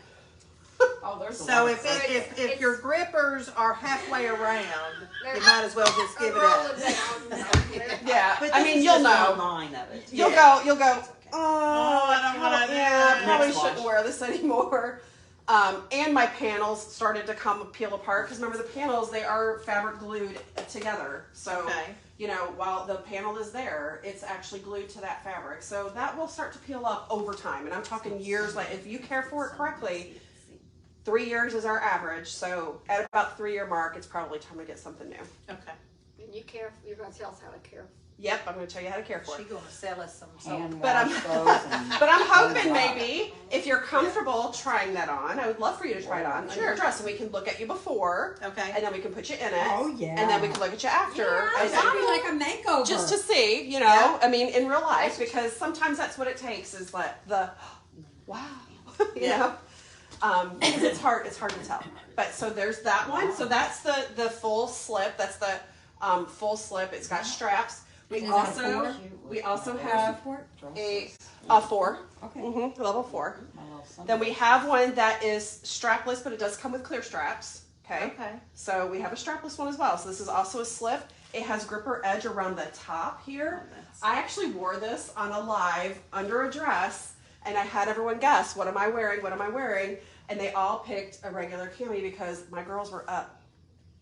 Oh, there's a So lot if of if your grippers are halfway around, you might as well just give it Roll up. it down. Yeah, But I this mean is you'll just know. one line of it. You'll Yeah. go. Oh, I don't wanna do yeah, that." probably Next shouldn't wash. wear this anymore. And my panels started to peel apart because remember the panels they are fabric glued together. So Okay. while the panel is there, it's actually glued to that fabric. So that will start to peel up over time. And I'm talking years. Like if you care for it correctly, 3 years is our average. So at about 3-year mark, it's probably time to get something new. Okay. And you're going to tell us how to care. Yep, I'm going to tell you how to care for it. She's gonna sell us some hand soap. But I'm- wash those and But I'm hoping clean up. maybe if you're comfortable trying that on, I would love for you to try it on your dress, and we can look at you before, Okay. and then we can put you in it, Oh yeah. and then we can look at you after, Yeah, and it's then- be like a makeover. just to see, Yeah. I mean, in real life, because sometimes that's what it takes is like the wow, you Yeah. know, because it's hard to tell. But so there's that one. So that's the full slip. That's the full slip. It's got straps. We And is that a also have support. a 4. Okay. Level 4. My little son- Then we have one that is strapless, but it does come with clear straps. Okay. Okay. So we have a strapless one as well. So this is also a slip. It has gripper edge around the top here. I actually wore this on a live under a dress, and I had everyone guess, what am I wearing? What am I wearing? And they all picked a regular cami because my girls were up.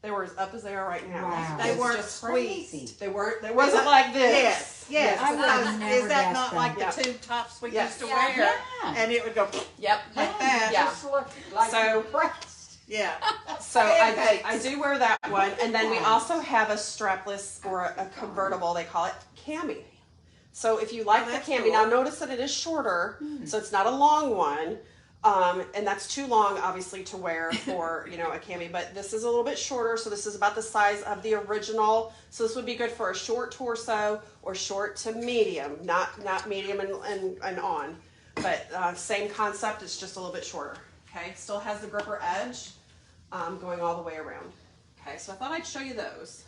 They were as up as they are right now. Wow. They It's weren't just squeezed. They weren't. They wasn't like this. Yes, yes. I would've Because never is that guessed not that. like the Yeah. tube tops we Yes. used to Yeah. wear? Yeah. And it would go, Yep. like that. Yeah. Just look like So- depressed. yeah. So I Pancakes. do wear that one, and then we also have a strapless or a convertible. They call it cami. So if you like Oh, the that's cami, cool. now notice that it is shorter, so it's not a long one, and that's too long, obviously, to wear for a cami. But this is a little bit shorter, so this is about the size of the original. So this would be good for a short torso or short to medium, not medium and on, but same concept. It's just a little bit shorter. Okay, still has the gripper edge going all the way around. Okay, so I thought I'd show you those.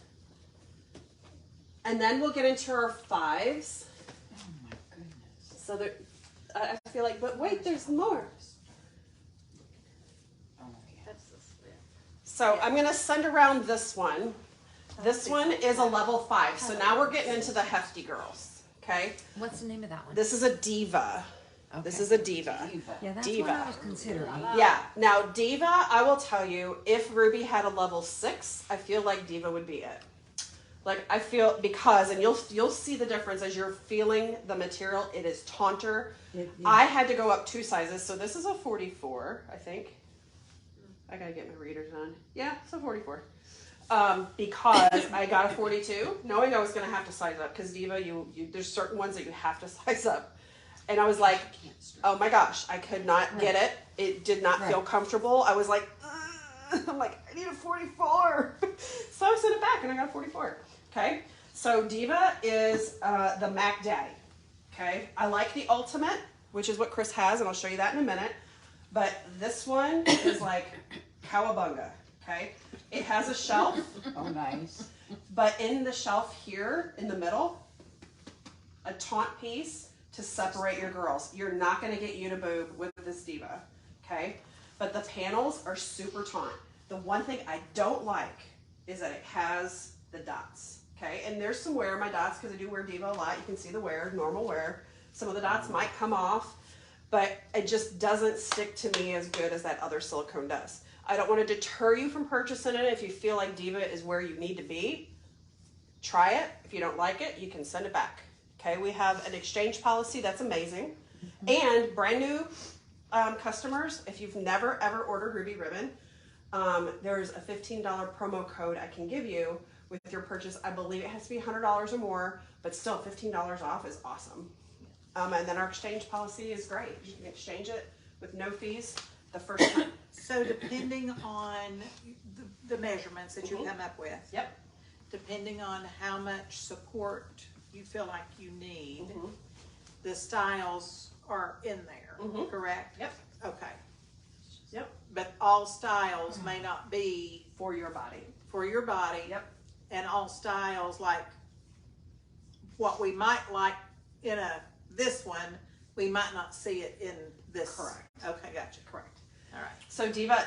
And then we'll get into our 5s. Oh my goodness. So there, I feel like, but wait, there's more. Oh yeah. That's the slip. So I'm gonna send around this one. This one is a level 5. So now we're getting into the hefty girls. Okay, What's the name of that one? this is a diva. This is a diva. Yeah, that's Diva. what I was considering. Yeah. Now Diva, I will tell you, if Ruby had a level 6, I feel like Diva would be it. Like I feel because, and you'll see the difference as you're feeling the material. It is taunter. I had to go up 2 sizes, so this is a 44, I think. I gotta get my readers on. Yeah, it's a 44. Because I got a 42, knowing I was gonna have to size up. Because Diva, you there's certain ones that you have to size up. And I was like, oh my gosh, I could not get it. It did not feel comfortable. I was like, ugh. I'm like, I need a 44. So I sent it back and I got a 44. Okay. So Diva is the Mac Daddy. Okay. I like the Ultimate, which is what Chris has, and I'll show you that in a minute. But this one is like cowabunga. Okay. It has a shelf, Oh nice. but in the shelf here in the middle, a taunt piece to separate your girls. You're not going to get you to boob with this Diva, okay? But the panels are super taunt. The one thing I don't like is that it has the dots, okay? And there's some wear in my dots because I do wear Diva a lot. You can see the wear, normal wear. Some of the dots might come off, but it just doesn't stick to me as good as that other silicone does. I don't want to deter you from purchasing it. If you feel like Diva is where you need to be, try it. If you don't like it, you can send it back. Okay, we have an exchange policy. That's amazing. And brand new customers, if you've never ever ordered Ruby Ribbon, there's a $15 promo code I can give you with your purchase. I believe it has to be $100 or more, but still $15 off is awesome. And then our exchange policy is great. You can exchange it with no fees the first time. So depending on the measurements that you come up with. Yep. Depending on how much support you feel like you need, Mhm. the styles are in there, Mhm. correct? Yep. Okay. Yep. But all styles may not be For your body. for your body. Yep. And all styles, like what we might like in this one, we might not see it in this. Correct. Okay, gotcha. Correct. All right. So Diva,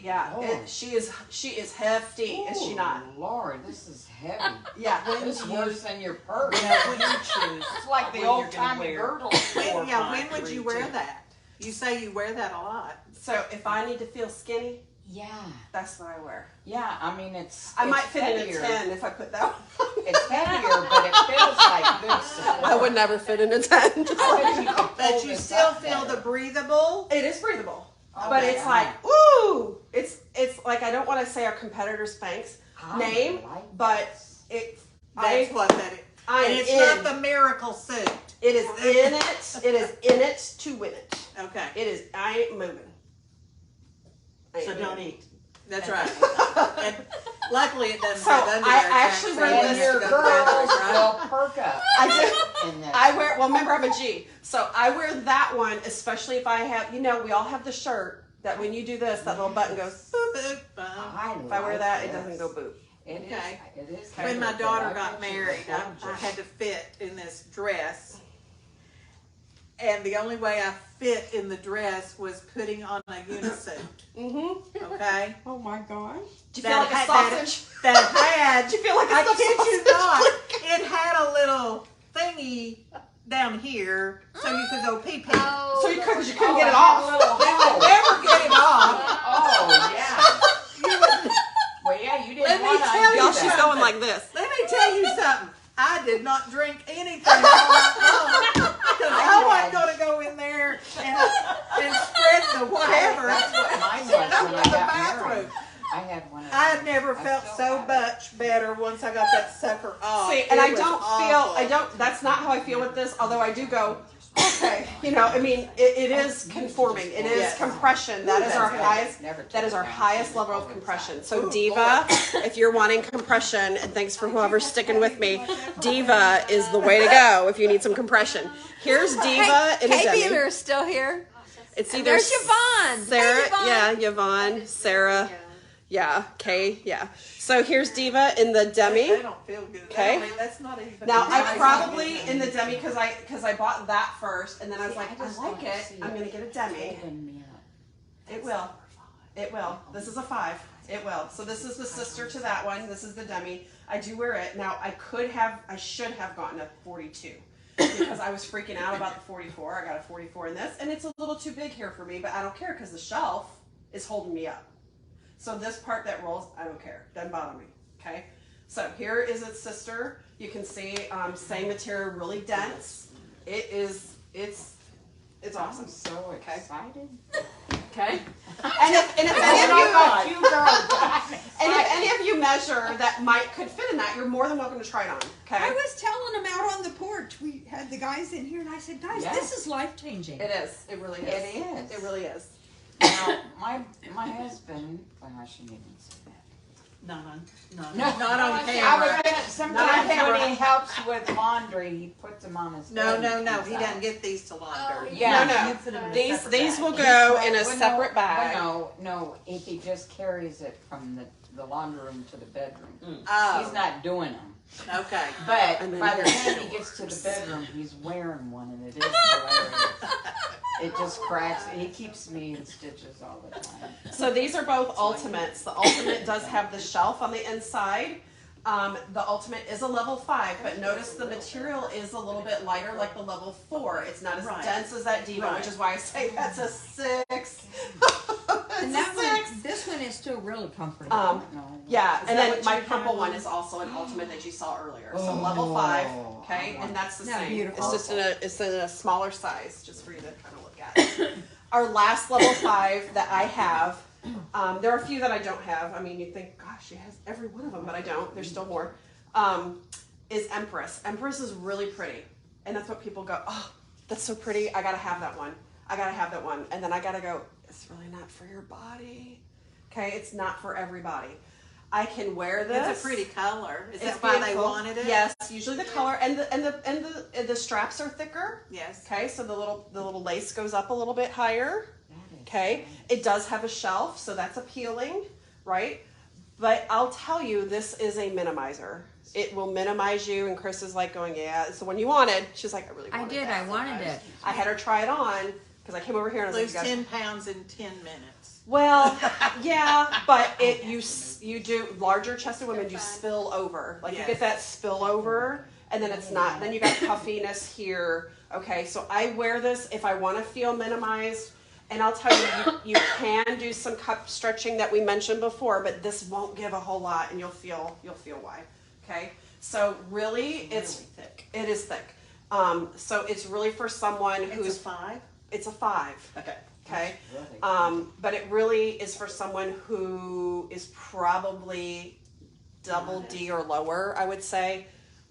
yeah, Oh. she is hefty, is she not? Oh, Lord, this is heavy. Yeah. This is worse than your purse. Yeah, when you choose. It's like the when you're old gonna timey wear. girdle. When, yeah, when 4, 5, would you 3, wear 2. that? You say you wear that a lot. So if I need to feel skinny, Yeah, that's what I wear. yeah. I mean, it's. I it's might fit heavier. in a 10 if I put that one. It's heavier, but it feels like good support. I would never fit in a 10. Just I like bet you could But pull you this still up feel better. the breathable. it is breathable. Oh, But it's yeah. like, ooh, it's like, I don't want to say our competitors' Spanx I name, like but this. it, That's what that is. I And am it's in. not the miracle suit. It is in it. It is in it to win it. Okay, It is, I ain't moving. I ain't So don't moving. eat. that's right. And luckily it doesn't So, have underwear. I actually attached, wear so And this you your don't girls have to go to the will bathroom, perk up I do. in this. I wear, well, remember I'm a G. So I wear that one, especially if I have, we all have the shirt that when you do this, that little button goes boop. right? Boop, boom. If I wear that, it doesn't go boop. It is. Okay. It is. When my heavy, daughter but I got bet you married, could I hold had to fit in this dress. and the only way I fit in the dress was putting on a unisuit. Mm-hmm. Okay. Oh my gosh. Do you feel like a sausage? That had. Do you feel like a I sausage? kid you not. It had a little thingy down here, so you could go pee pee. Oh, So you couldn't Oh, get it I had a off. little You hole. would never get it off. Oh, yeah. You would, Well, yeah, you Let didn't me want to tell undo you Y'all, she's that. going like this. let me tell you something. I did not drink anything all night long because I wasn't going to go in there and spread the whatever. That's what mine was Up when in I the got bathroom. married. I had one of I had those. never I felt still so have it. much better once I got that sucker off. See, and It I was don't awful. that's not how I feel with this, although I do go, okay, you know, I mean, it is conforming, it is Yes. compression, that is our That's highest, good. Never take that is it our down. highest level of compression. So Ooh, Diva, if you're wanting compression, and thanks for whoever's sticking with me, Diva is the way to go if you need some compression. Here's Diva in a Kay demi. Beeler is still here. It's And either there's Yvonne. Sarah, Hey, Yvonne. yeah, Yvonne, Sarah, yeah, Kay, yeah. So here's Diva in the demi. They don't feel good. Okay. That's not even. Now I nice. probably in the demi because I bought that first and then I was See, like I just I like don't it. see I'm it. gonna get a demi. Holding me up. It will. It will. This is a 5. It will. So this is the sister to that one. This is the demi. I do wear it. Now I should have gotten a 42 because I was freaking out about the 44. I got a 44 in this and it's a little too big here for me, but I don't care because the shelf is holding me up. So this part that rolls, I don't care. Doesn't bother me. Okay. So here is its sister. You can see same material, really dense. It's awesome. I'm so excited. Okay. And if any of you measure that Mike could fit in that, you're more than welcome to try it on. Okay. I was telling them out on the porch. We had the guys in here, and I said, "Guys, Yeah. this is life changing." It is. It really is. It is. It really is. Now, my husband, well, I shouldn't even say that. Not on, not No. on. Not on I camera. was gonna, sometimes camera. when he helps with laundry, he puts them on his No, head no, and no. comes He out. doesn't get these to launder. Yeah. No, You put them in a These separate these bag. will go in a Well, separate bag. Well, no, if he just carries it from the laundry room to the bedroom. Oh, He's not doing them. okay. But And then by the here's time he gets to the bedroom, he's wearing one, and it is hilarious. It just cracks. He keeps me in stitches all the time. So these are both Ultimates. The Ultimate does have the shelf on the inside. The Ultimate is a level 5, but notice the material is a little bit lighter like the level 4. It's not as Right. dense as that Diva, Right. which is why I say that's a 6. And It's that a 6. one, this one is still really comfortable. No. Yeah, Is and that then what my you purple have one on? is also an Ultimate that you saw earlier. So Oh, level 5, I okay, want and that's the Isn't that same. beautiful? It's just in a smaller size, just for you to kind of look at. Our last level 5 that I have, there are a few that I don't have. I mean, you think, gosh, she has every one of them, but I don't. There's still more. Is Empress. Empress is really pretty, and that's what people go, oh, that's so pretty. I gotta have that one. I gotta have that one, and then I gotta go. It's really not for your body. Okay, it's not for everybody. I can wear this. It's a pretty color. Is It's that why they beautiful. wanted it? Yes, usually the color and the straps are thicker. Yes. Okay, so the little lace goes up a little bit higher. That is Okay, it does have a shelf, so that's appealing, right? But I'll tell you, this is a minimizer. It will minimize you, and Chris is like going, yeah, it's the one you wanted. She's like, I really I wanted did. that I so wanted bad. it. I had her try it on because I came over here and I was Lose like, you guys- 10 pounds in 10 minutes. well, yeah, but you do larger chested women do spill over. Like Yes. you get that spill over, and then it's not. Then you got puffiness here. Okay, so I wear this if I want to feel minimized, and I'll tell you, you can do some cup stretching that we mentioned before, but this won't give a whole lot, and you'll feel why. Okay, so really, it's thick. it is thick. So it's really for someone It's who's a 5? it's a 5. Okay. Okay. really But it really is for someone who is probably double D or lower, I would say.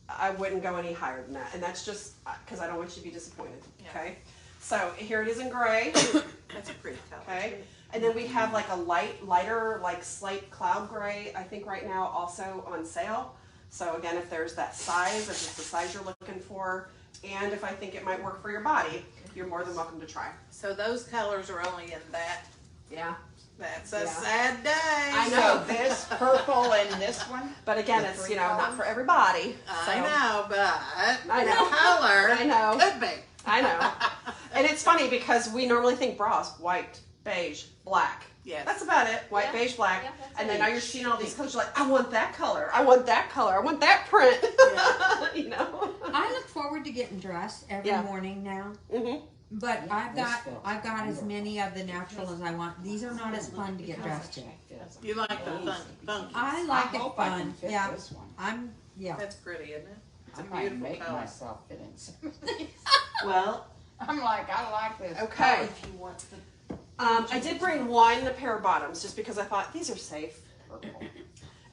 I wouldn't go any higher than that. And that's just because I don't want you to be disappointed. Okay. So here it is in gray. That's a pretty color. Okay. And then we have like a lighter, like slight cloud gray, I think right now also on sale. So again, if there's that size, if it's the size you're looking for, and if I think it might work for your body, you're more than welcome to try. So those colors are only in that. Yeah. That's a Yeah. sad day. I So know. this purple and this one? But again, The it's, three not colors? for everybody. I know, but I know. the color I know. could be. I know. And it's funny because we normally think bras, white, beige, black. Yes. That's about it. White, Yeah. beige, black. Yeah, that's And it. then now you're seeing all these colors. You're like, I want that color. I want that color. I want that print. You know? I look forward to getting dressed every Yeah. morning now. Mm-hmm. But Yeah, this feels I've got as wonderful. many of the natural as I want. These are not as fun to get dressed in. You like the funky. I I like it hope I can fun. fit Yeah. this one. Yeah. That's pretty, isn't it? It's I a might beautiful make color. myself fit in some of these. Well, I'm like, I like this. Okay. if you want the I did bring one pair of bottoms just because I thought these are safe. Purple.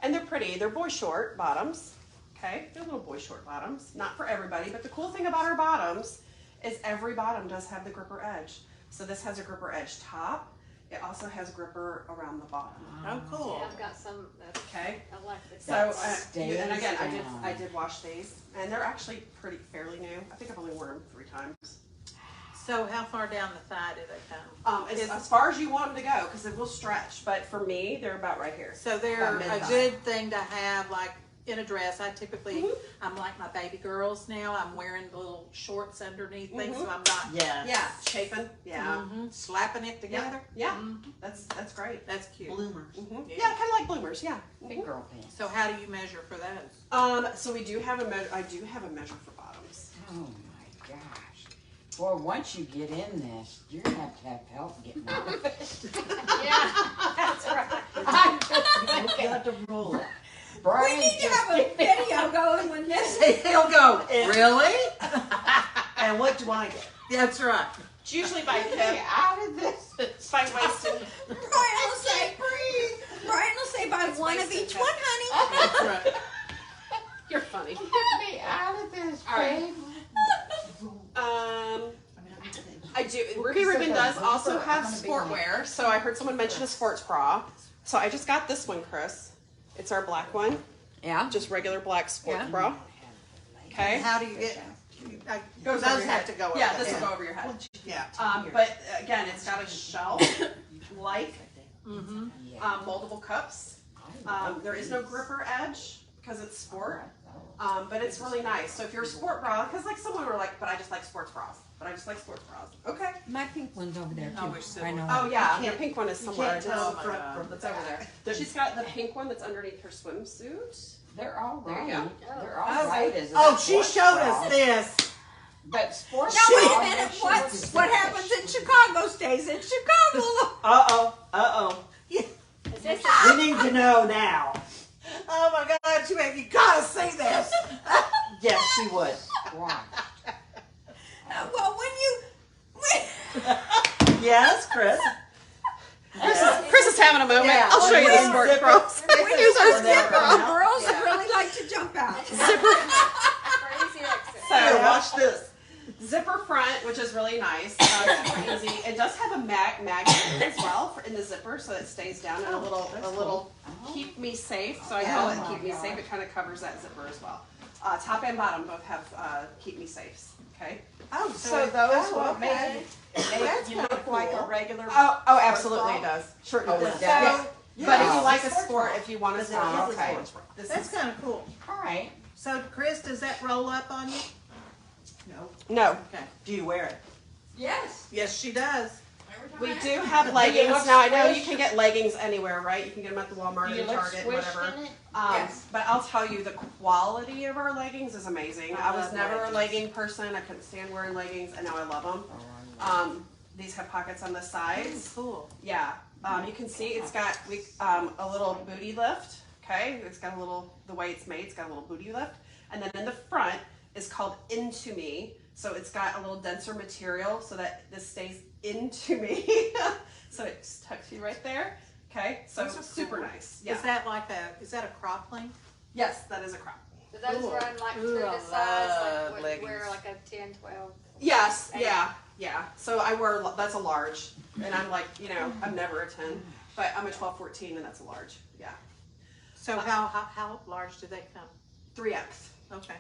And they're pretty. They're boy short bottoms. Okay? They're little boy short bottoms. Not for everybody, but the cool thing about our bottoms is every bottom does have the gripper edge. So this has a gripper edge top. It also has gripper around the bottom. Oh, cool. Yeah, I've got some. Okay? I like this. So, and again, I did wash these, and they're actually pretty fairly new. I think I've only worn them 3 times. So how far down the thigh do they come? As far as you want them to go, because it will stretch. But for me, they're about right here. So they're About a mid-thigh. good thing to have, like in a dress. I typically, Mhm. I'm like my baby girls now. I'm wearing little shorts underneath things, so I'm not yeah, Yeah, chafing. Yeah, slapping it together. yeah, Mhm. that's great. That's cute. bloomers. Yeah, kind of like bloomers. Yeah. Big girl pants. So how do you measure for those? So we do have a measure. I do have a measure for bottoms. Oh my gosh. Boy, once you get in this, you're gonna have help getting out of it. Yeah, that's right. You have to roll it. Brian We need to just have a video going with this. He'll go, really? And what do I get? That's right. It's usually by get hip, out of this. by waist, and Brian will say, Brian will say, buy one of each one, honey. That's right. you're funny. Get me out of this, All right. babe. I do. Ruby Ribbon does also have sportwear. So I heard someone mention a sports bra. So I just got this one, Chris. It's our black one, Yeah. just regular black sports Yeah. bra. Okay. How do you get? Goes those over your have head. to go. Yeah, over this there. will go over your head. Yeah. But again, it's got a shelf, like Mm-hmm. moldable cups. There is no gripper edge because it's sport. But it's really nice. So if you're a sport bra, because like someone were like, but I just like sports bras. But I just like sports bras. Okay. My pink one's over there I too. wish so. I know. Oh yeah, You the can't- pink one is somewhere. can't tell It's- the front from the It's over there. She's got the pink one that's underneath her swimsuit. They're all There right. you go. They're all right. As Oh, a she sports showed bra. us this. But sports Now wait bra, a minute. she What looks what like happens she- in Chicago stays in Chicago. Uh-oh. Is this We need to know now. Oh my God, you gotta see this. Yes, she would. Why? Well, Yes, Chris. Chris is having a moment. Yeah. I'll show you the When sports zipper- bras. we use our Zipper zipper, out. girls really like to jump out. crazy exit? Here, So watch this. zipper front, which is really nice, super easy. It does have a magnet as well in the zipper, so it stays down and a little keep me safe. So I call it Oh, keep me my safe. It kind of covers that zipper as well. Top and bottom both have keep me safes. Okay. Oh, So those will make you look like a regular. Oh, absolutely it does. Sure it Oh, does. it Yeah. does? But if Yeah. you like a sport, if you want to, It is a okay. sports bra. This That's is kind of cool. All right. So, Chris, does that roll up on you? No. no. Okay. Do you wear it? Yes. Yes, she does. We do have leggings now. I know you can get leggings anywhere, right? You can get them at the Walmart Do you and look Target, squished whatever. in it? Yes. But I'll tell you, the quality of our leggings is amazing. I was love never leggings. a legging person. I couldn't stand wearing leggings, and now I love them. These have pockets on the sides. Cool. Yeah. You can see it's got a little booty lift. Okay, it's got a little, the way it's made, it's got a little booty lift, and then in the front is called Into Me. So it's got a little denser material so that this stays into me. So it just tucks you right there. Okay, so Those are super cool. nice. Yeah. Is that like is that a crop length? Yes, that is a crop. Do those Cool. run like Ooh, through I the size, love like what you wear leggings. like a 10, 12? Yes, And- yeah. So I wear, that's a large, and I'm like, I'm never a 10, but I'm a 12, 14, and that's a large. Yeah. So how large do they come? 3X. Okay.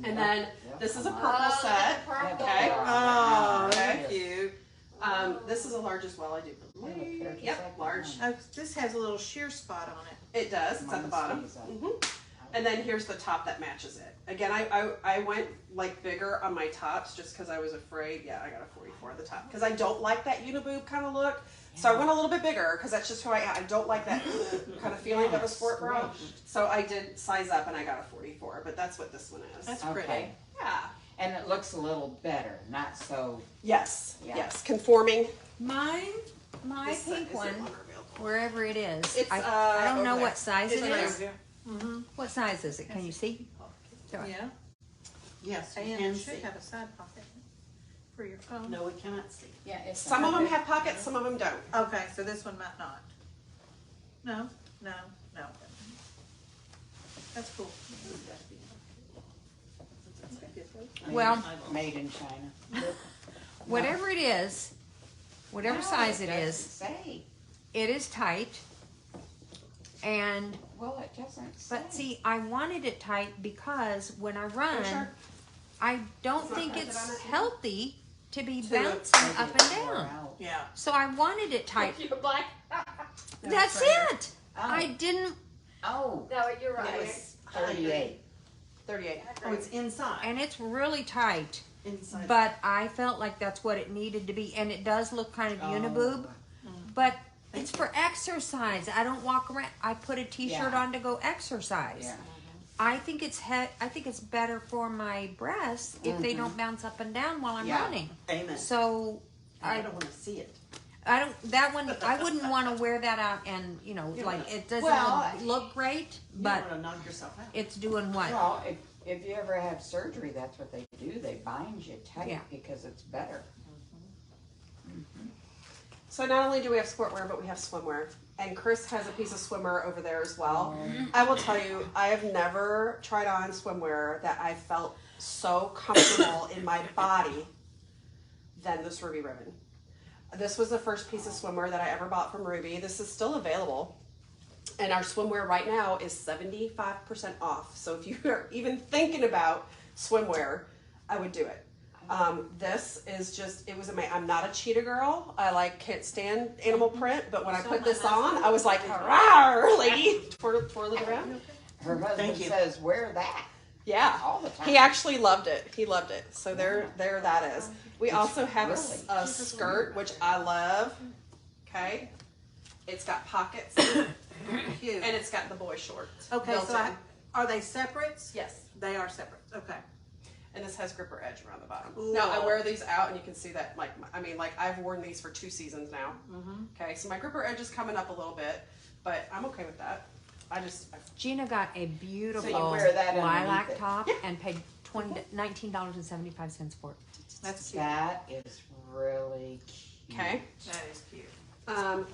And then this is a purple Oh, set. purple. Okay. Oh, Okay. that's cute. This is a large as well, I do believe. Yep, large. Oh, this has a little sheer spot on it. It does. It's at the Mine bottom. stays up. hmm And then here's the top that matches it. Again, I went like bigger on my tops just because I was afraid. Yeah, I got a 44 at the top because I don't like that uniboob kind of look. So I went a little bit bigger because that's just who I am. I don't like that kind of feeling of a sport bra. So I did size up and I got a 44, but that's what this one is. That's pretty. Okay. Yeah. And it looks a little better, not so. Yes. Yeah. Yes. Conforming. My pink Is one, no longer available. wherever it is. It's, I don't over know there. what size it It's is. What size is it? Can you see? Go ahead. Yeah. Yes, we And can it see. should have a side pocket for your phone. No, we cannot see. Yeah, it's Some of them have pockets, some of them don't. Okay, so this one might not. No. That's cool. Well, made in China. whatever it is, whatever No, size it doesn't is, say. it is tight. And Well, it doesn't say. but see, I wanted it tight because when I run, sure? I don't It's not think printed it's on it? healthy to be To- bouncing Maybe up it's and wore down. out. Yeah. So I wanted it tight. You're black. That's right. it. Oh. I didn't, Oh, No, you're It right. was 38. 38. Oh, it's inside. and it's really tight. Inside. But I felt like that's what it needed to be, and it does look kind of uniboob. But it's for exercise. I don't walk around. I put a T-shirt Yeah. on to go exercise. Yeah. I think it's I think it's better for my breasts if they don't bounce up and down while I'm Yeah. running. Amen. So I don't want to see it. I don't that one. I wouldn't want to wear that out, and like it doesn't Well, look great, You but don't want to knock yourself out. it's doing what? Well, if you ever have surgery, that's what they do. They bind you tight Yeah. because it's better. So not only do we have sportwear, but we have swimwear. And Chris has a piece of swimwear over there as well. I will tell you, I have never tried on swimwear that I felt so comfortable in my body than this Ruby ribbon. This was the first piece of swimwear that I ever bought from Ruby. This is still available. And our swimwear right now is 75% off. So if you're even thinking about swimwear, I would do it. This is just, it was amazing. I'm not a cheetah girl. Can't stand animal print, but when I put this on, I was like, hurrah, lady, twirl it around. Her husband Thank you. says, wear that Yeah. all the time. He actually loved it. He loved it. So there that is. We also have really a skirt, which I love. Okay. It's got pockets Cute. and it's got the boy shorts. Okay, built so in. are they separates? Yes. They are separate. Okay. And this has gripper edge around the bottom. Ooh. Now I wear these out, and you can see that. I've worn these for 2 seasons now. Okay, so my gripper edge is coming up a little bit, but I'm okay with that. Gina got a beautiful wear that underneath lilac it. top and paid $19.75 for it. That's cute. That is really cute. Okay. That is cute. That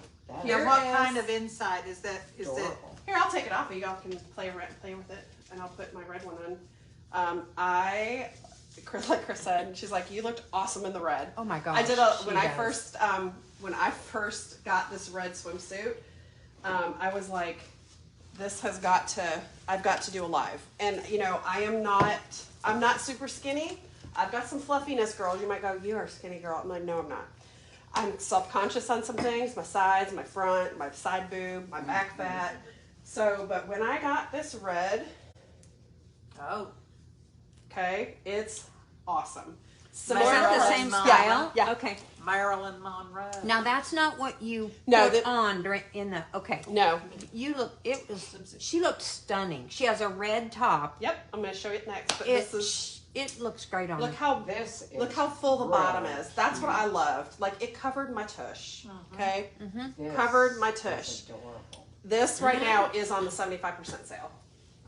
Here Now, what is- kind of inside is that? Is that? adorable. Here, I'll take it off. You all can play with it, and I'll put my red one on. Like Chris said, she's like, you looked awesome in the red. Oh my gosh. I did she when I first got this red swimsuit. I was like, I've got to do a live. And I'm not super skinny. I've got some fluffiness, girls. You might go, you are a skinny girl. I'm like, no, I'm not. I'm self-conscious on some things, my sides, my front, my side boob, my back fat. So, but when I got this red, Oh. okay, it's awesome. Is Similar that the Marilyn same Monroe. style? Yeah. Okay. Marilyn Monroe. Now that's not what you No, put that- on in the. Okay. No. You look. It was. She looked stunning. She has a red top. Yep, I'm going to show you it next. But It. this is It looks great on look her. how This is look how full the bottom really is. That's what I loved. Like it covered my tush. Okay, This covered my is tush. adorable. this right now is on the 75% sale.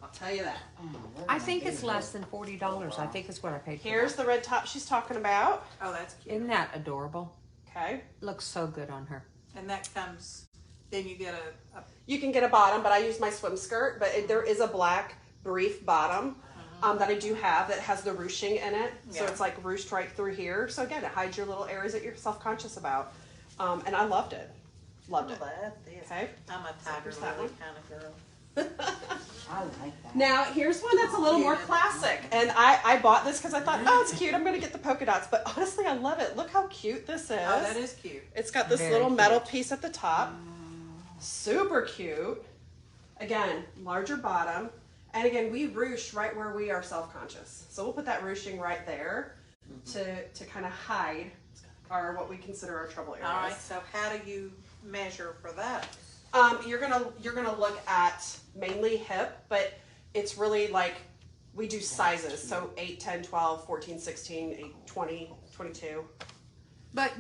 I'll tell you that. Oh, we're I gonna think do it's this. less than $40. I think it's what I paid for. Here's the red top she's talking about. Oh, that's cute. Isn't that adorable? Okay, Looks so good on her. And that comes. Then you get a you can get a bottom, but I use my swim skirt. But there is a black brief bottom that I do have that has the ruching in it. So Yeah. it's like ruched right through here. So again, it hides your little areas that you're self-conscious about. And I loved it. Loved it. Okay. I'm a tiger Here's that lily one. kind of girl. I like that. Now, here's one that's a little more classic. And I bought this because I thought, oh, it's cute. I'm going to get the polka dots. But honestly, I love it. Look how cute this is. Oh, that is cute. It's got this Very little cute. metal piece at the top. Super cute. Again, larger bottom. And again, we ruche right where we are self-conscious. So we'll put that ruching right there to kind of hide what we consider our trouble areas. All right, so how do you measure for that? You're gonna look at mainly hip, but it's really like we do sizes. So 8, 10, 12, 14, 16, 8, 20, 22. But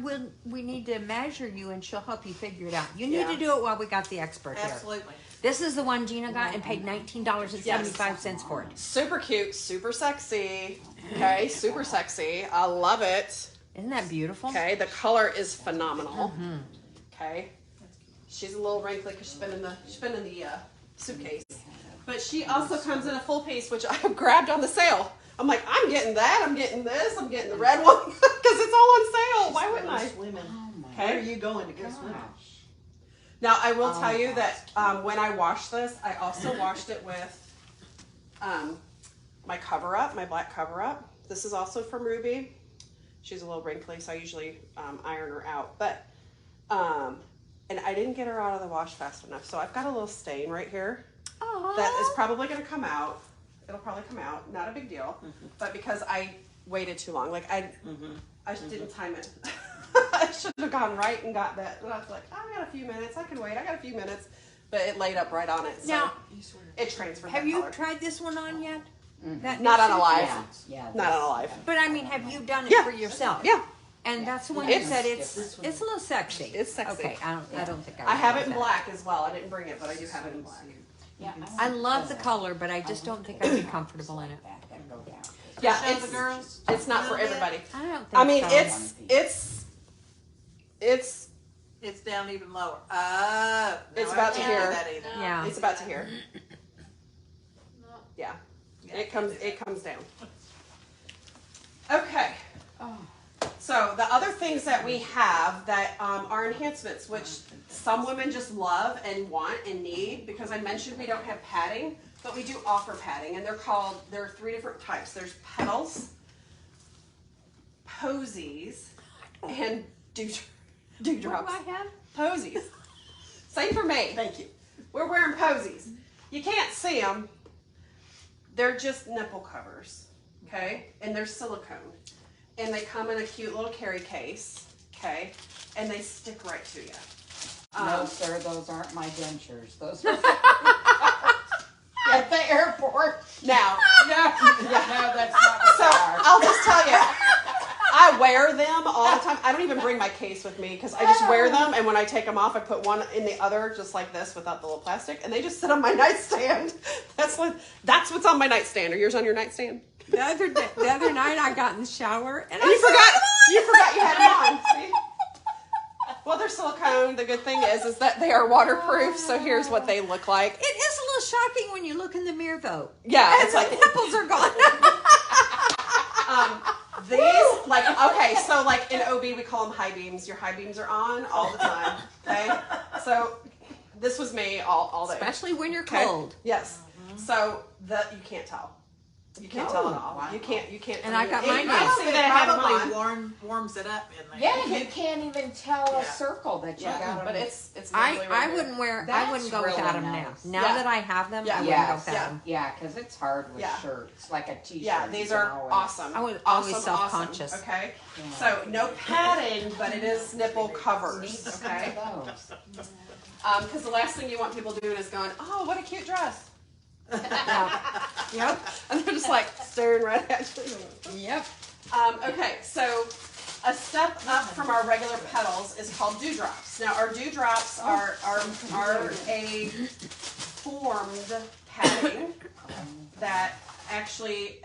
we need to measure you, and she'll help you figure it out. You need Yeah. to do it while we got the expert here. Absolutely. This is the one Gina got and paid $19.75 for it. Super cute, super sexy. Okay, super sexy. I love it. Isn't that beautiful? Okay, the color is phenomenal. Okay, she's a little wrinkly because she's been in the suitcase. But she also comes in a full piece, which I grabbed on the sale. I'm like, I'm getting that. I'm getting this. I'm getting the red one because it's all on sale. Why wouldn't I? Swimming. Okay. Where are you going to go swimming? Now, I will tell you that when I washed this, I also washed it with my cover-up, my black cover-up. This is also from Ruby. She's a little wrinkly, so I usually iron her out. But, and I didn't get her out of the wash fast enough. So I've got a little stain right here that is probably going to come out. It'll probably come out. Not a big deal. But because I waited too long. Like, I just didn't time it. I should have gone right and got that. And I was like, I got a few minutes. I can wait. I got a few minutes. But it laid up right on it. So Now, it transferred have that you color. tried this one on yet? That Not on a suit? live. Yeah. Not on a live. But I mean, have you done it Yeah. for yourself? Yeah. And that's the one It's- you said it's a little sexy. It's sexy. Okay, I don't think I would have like it in that. black as well. I didn't bring it, but I do have it in black. Yeah, I love the color, but I just don't think I'd be comfortable in it. Yeah, Show the girls. it's not for everybody. I don't think I mean, so. it's It's down even lower. Oh. It's no, about I to can't do here. that either. Yeah. it's about to here. No. Yeah. Yeah, It I comes can't do it comes down. Okay. So the other things that we have that are enhancements, which some women just love and want and need, because I mentioned we don't have padding, but we do offer padding, and there are 3 different types. There's petals, posies, and What dewdrops. do I have? Posies. Same for me. Thank you. We're wearing posies. You can't see them. They're just nipple covers, okay? And they're silicone. And they come in a cute little carry case, okay? And they stick right to you. No, sir, those aren't my dentures. Those are at the airport. Now, No, that's not what so they are. I'll just tell you, I wear them all the time. I don't even bring my case with me because I just wear them, and when I take them off, I put one in the other, just like this, without the little plastic, and they just sit on my nightstand. That's what's on my nightstand. Are yours on your nightstand? The other night I got in the shower and And you forgot you had them on. See? Well, they're silicone. The good thing is that they are waterproof. So here's what they look like. It is a little shocking when you look in the mirror, though. Yeah, And it's the like nipples are gone. these. Like okay, so like in OB we call them high beams. Your high beams are on all the time. Okay, so this was me all day. Especially when you're Okay? cold. Yes. So you can't tell. You can't tell at all. Wow. You can't. And I got you mine can't on. see that I have them on. Probably warms it up in there. Yeah, you can't even tell a Yeah. circle that you Yeah, got. but it's I lovely right here. wouldn't wear. I That's wouldn't go really without them nice. now. Now Yeah. that I have them, Yeah. I wouldn't go Yes. without Yeah. them. Yeah, because it's hard with Yeah. shirts, like a t-shirt. Yeah, these you are know, and- awesome. I was awesome, always self-conscious. Awesome, okay, Yeah. so no padding, but it is nipple Need covers. some Okay, of those. because the last thing you want people doing is going, "Oh, what a cute dress," Yep. and they're just like staring right at you. Yep. Okay, so a step up from our regular petals is called dewdrops. Now, our dewdrops are a formed padding that actually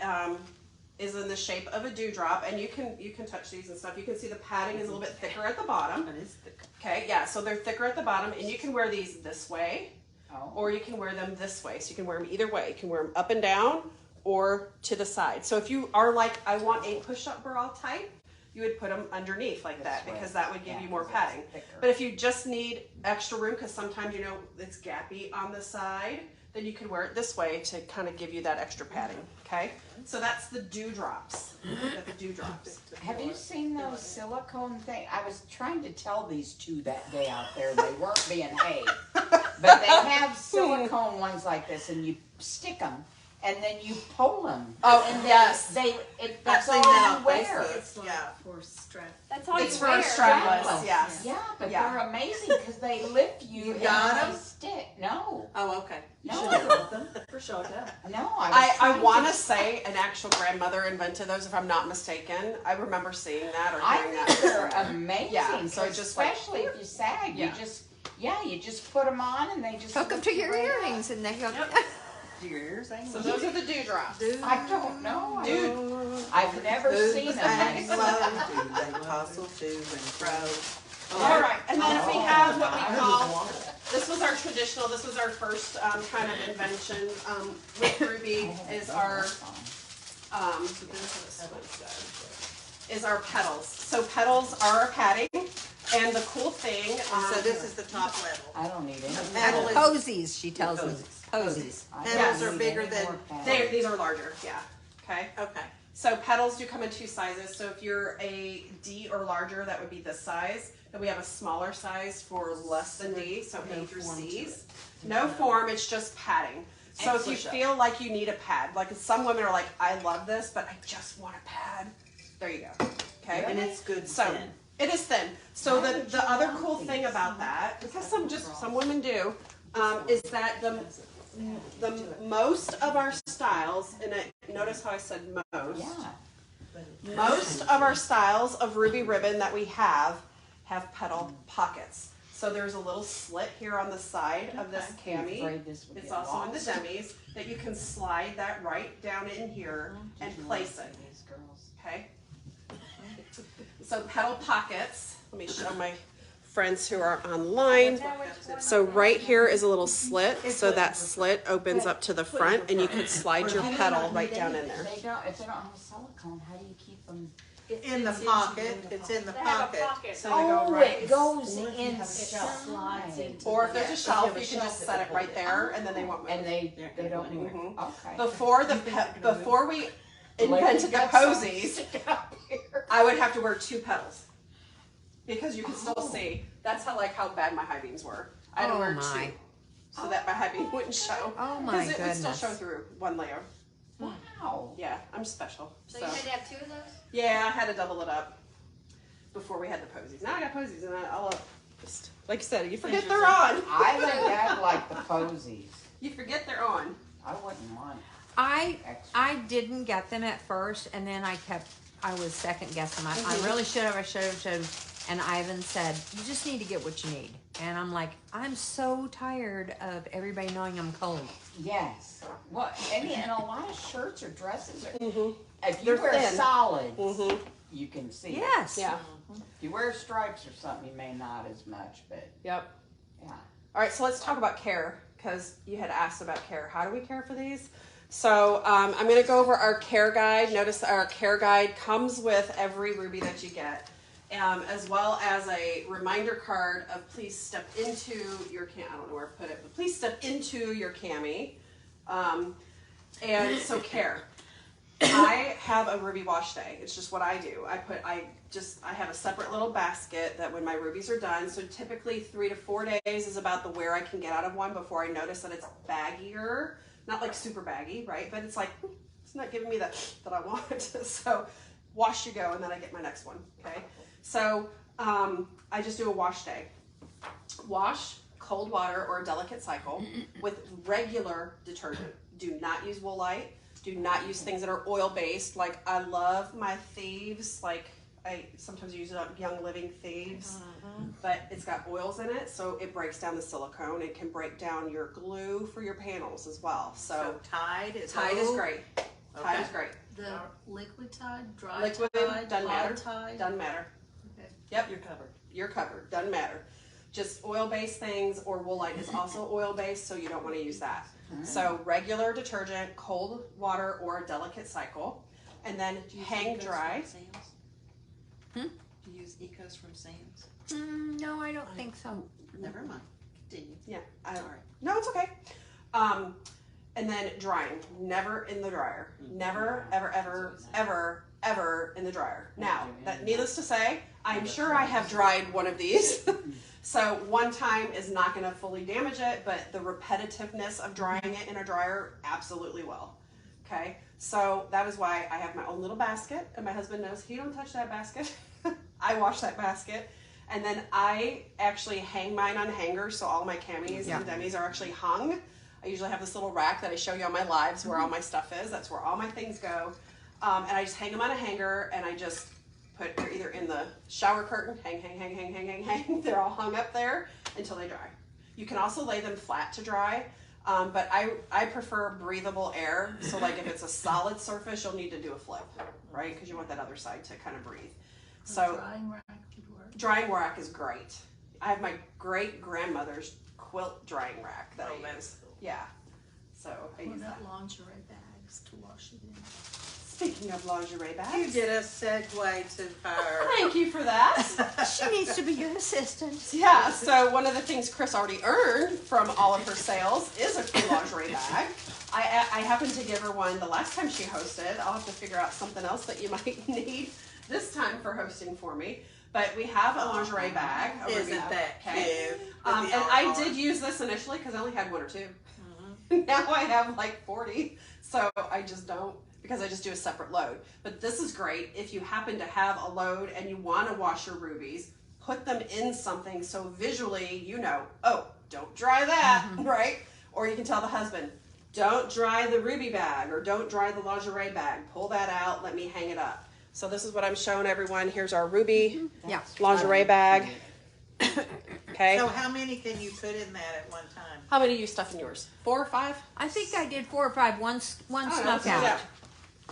is in the shape of a dewdrop, and you can touch these and stuff. You can see the padding is a little bit thicker at the bottom. That is thick. Okay, yeah, so they're thicker at the bottom, and you can wear these this way, Oh. or you can wear them this way. So you can wear them either way. You can wear them up and down or to the side. So if you are like, I want a push-up bra type, you would put them underneath like that, This way. because that would give Yeah, you more 'cause it's padding. thicker. But if you just need extra room, because sometimes it's gappy on the side, then you can wear it this way to kind of give you that extra padding. Okay, so that's the dewdrops. Got the dewdrops. Have you seen those silicone things? I was trying to tell these two that day out there. They weren't being hay. But they have silicone ones like this, and you stick them, and then you pull them. Oh, and yes. That's I've all seen that you on wear. Facebook. It's like Yeah. for strap. That's all It's you for wear. strapless, Strapless. yes. Yeah, but Yeah. they're amazing because they lift you. You and got they 'em? stick. No, Oh, okay. You No. should have brought them for show and tell. no. I want to say an actual grandmother invented those, if I'm not mistaken. I remember seeing that or I hearing think that. they're amazing. Yeah, so 'cause just like- especially if you sag, Yeah. you just put them on and they just Hook them lift to you your right up. earrings and they go. Do your ears hang So loose? those are the dewdrops. I don't know. Dude. I've never Who's seen them. hang myself. low? Do they tussle to and fro? All right, and then if we have what we I call, just want this was our traditional, this was our first kind of invention with Ruby is our, is our petals. So petals are a padding, and the cool thing, So this is the top level. I don't need any. Petal is- Posies, she tells me. Posies. Posies. I Petals don't are need bigger any than- more petals. these are larger, yeah, okay? Okay. So petals do come in two sizes. So if you're a D or larger, that would be this size. Then we have a smaller size for less than D, so A through C's. No form, it's just padding. So if you push-up. feel like you need a pad, like some women are like, I love this, but I just want a pad. There you go. Okay. And it's good So thin. it is thin. So Why the would you other want cool these? thing about that, because some women do, is that the most of our styles, and notice how I said most. Yeah. Most of our styles of ruby ribbon that we have petal pockets. So there's a little slit here on the side of this I'm cami. afraid this would It's get also in the lost. demis that you can slide that right down in here and place it. These girls. Okay. So petal pockets. Let me show my friends who are online. So right here is a little slit. So that slit opens up to the front, and you could slide your petal right down in there. If they don't have silicone, how do you keep them? In the pocket, it's in the They have a pocket. pocket. So they go Oh, right. it goes Or if you have a inside. Or if there's a shelf, have a you can shelf just that set will it hold right it. there, and then they won't move. And they don't move. Mhm. Okay. Before we Like invented you the got something posies, sticking up here. I would have to wear two petals because you can still see. That's how bad my high beams were. I had to Oh, wear my. two so that my high beam wouldn't show. Oh my Because it would still goodness. show through one layer. Wow. Yeah, I'm special. So you had to have two of those? Yeah, I had to double it up before we had the posies. Now I got posies, and I love just like you said. You forget they're on. I think I'd like the posies. You forget they're on. I wouldn't want I extra. didn't get them at first, and then I was second guessing. I really should have. And Ivan said, you just need to get what you need. And I'm like, I'm so tired of everybody knowing I'm cold. Yes. Well, and a lot of shirts or dresses are. Mhm. If you They're wear thin. solids, Mhm. you can see. it. Yes. Yeah. If you wear stripes or something, you may not as much, but Yep. yeah. All right, so let's talk about care because you had asked about care. How do we care for these? So I'm going to go over our care guide. Notice our care guide comes with every ruby that you get, as well as a reminder card of please step into your I don't know where to put it, but please step into your cami. And so care. I have a ruby wash day. It's just what I do. I have a separate little basket that when my rubies are done, so typically 3 to 4 days is about the wear I can get out of one before I notice that it's baggier. Not like super baggy, right? But it's like, it's not giving me that I want. So wash you go, and then I get my next one, okay? So I just do a wash day. Wash, cold water, or a delicate cycle with regular detergent. Do not use Woolite. Do not use things that are oil-based. Like, I love my Thieves. Like, I sometimes use it on Young Living Thieves. But it's got oils in it, so it breaks down the silicone. It can break down your glue for your panels as well. So Tide is Tide is great. Tide Okay. is great. The liquid tide, dry Liquid, tide, doesn't hot matter. tide. Doesn't matter. Okay. Yep, You're covered. you're covered. Doesn't matter. Just oil-based things, or Woolite is also oil-based, so you don't want to use that. So regular detergent, cold water, or a delicate cycle, and then Do you use hang Ecos dry. from Sam's? Hmm? Do you use Ecos from Sam's? No, I don't think so. Never mind. Continue. Yeah. Sorry. No, it's okay. And then drying. Never in the dryer. Never, ever, ever, ever, ever in the dryer. Now, that needless to say, I'm sure I have dried one of these. So one time is not going to fully damage it, but the repetitiveness of drying it in a dryer absolutely will. Okay, so that is why I have my own little basket, and my husband knows he don't touch that basket. I wash that basket, and then I actually hang mine on hangers, so all my camis and demis are actually hung. I usually have this little rack that I show you on my lives where all my stuff is. That's where all my things go, and I just hang them on a hanger, and I just put, they're either in the shower curtain, hang. They're all hung up there until they dry. You can also lay them flat to dry. But I prefer breathable air. So like if it's a solid surface, you'll need to do a flip, right? Because you want that other side to kind of breathe. So Drying rack would work. drying rack is great. I have my great grandmother's quilt drying rack that I use. Yeah. So I What use that. about lingerie bags to wash it in? Speaking of lingerie You bags. did a segue to our. Thank you for that. She needs to be your assistant. Yeah, so one of the things Chris already earned from all of her sales is a free lingerie bag. I happened to give her one the last time she hosted. I'll have to figure out something else that you might need this time for hosting for me. But we have a lingerie bag. Isn't that cute? And I did use this initially because I only had one or two. Now I have like 40, so I just don't, because I just do a separate load. But this is great if you happen to have a load and you want to wash your rubies, put them in something so visually you know, oh, don't dry that, right? Or you can tell the husband, don't dry the ruby bag or don't dry the lingerie bag. Pull that out, let me hang it up. So this is what I'm showing everyone. Here's our ruby lingerie bag. Okay. So how many can you put in that at one time? How many do you stuff in yours? 4 or 5? I think I did 4 or 5. One snuck Yeah. out.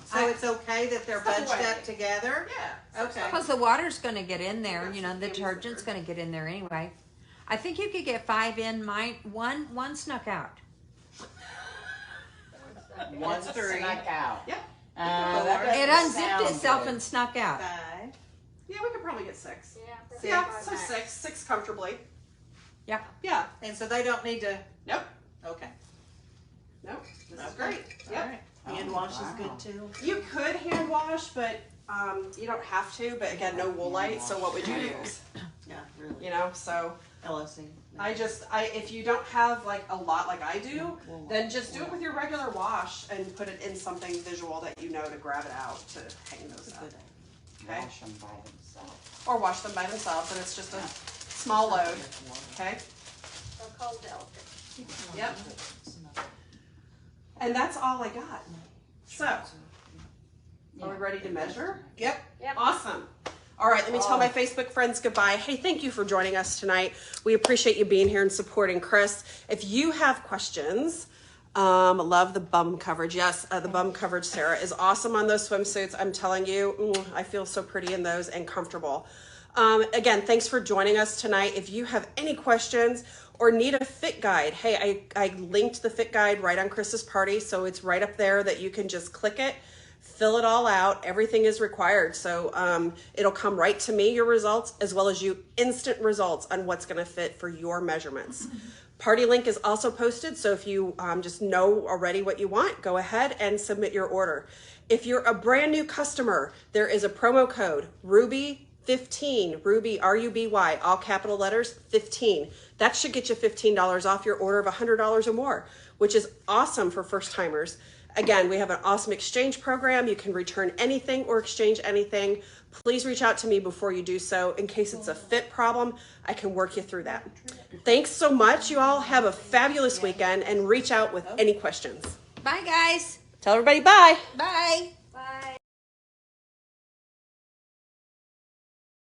So it's okay that they're Stuff bunched away. up together? Yeah. Okay. Because the water's going to get in there, you know, the detergent's going to get in there anyway. I think you could get 5 in. One snuck out. One snuck out. Yep. That It doesn't unzipped sound itself good. and snuck out. 5. Yeah, we could probably get 6. Yeah, Yeah, probably so max. 6 comfortably. Yeah. Yeah. And so they don't need to. Nope. Okay. Nope. This is Okay. great. All Yep. right. Hand wash is wow. good too. You could hand wash, but you don't have to. But again, no woolite. So what would you use? Yeah, really. You know. So LSC. if you don't have like a lot like I do, then just do it with your regular wash and put it in something visual that you know to grab it out to hang those up. Okay. Wash them by themselves. Or wash them by themselves, and it's just a small load. Okay. So cold delicate. Yep. And that's all I got. So, are we ready to measure? Yep. Yep. Awesome. All right, let me tell my Facebook friends goodbye. Hey, thank you for joining us tonight. We appreciate you being here and supporting Chris. If you have questions, love the bum coverage. Yes, the bum coverage, Sarah, is awesome on those swimsuits. I'm telling you, I feel so pretty in those and comfortable. Again, thanks for joining us tonight. If you have any questions or need a fit guide, hey, I linked the fit guide right on Chris's party, so it's right up there that you can just click it, fill it all out. Everything is required, so it'll come right to me, your results, as well as you instant results on what's going to fit for your measurements. Party link is also posted, so if you just know already what you want, go ahead and submit your order. If you're a brand new customer, there is a promo code, RUBY15, Ruby, R-U-B-Y, all capital letters, 15. That should get you $15 off your order of $100 or more, which is awesome for first timers. Again, we have an awesome exchange program. You can return anything or exchange anything. Please reach out to me before you do so. In case it's a fit problem, I can work you through that. Thanks so much. You all have a fabulous weekend and reach out with any questions. Bye, guys. Tell everybody bye. Bye.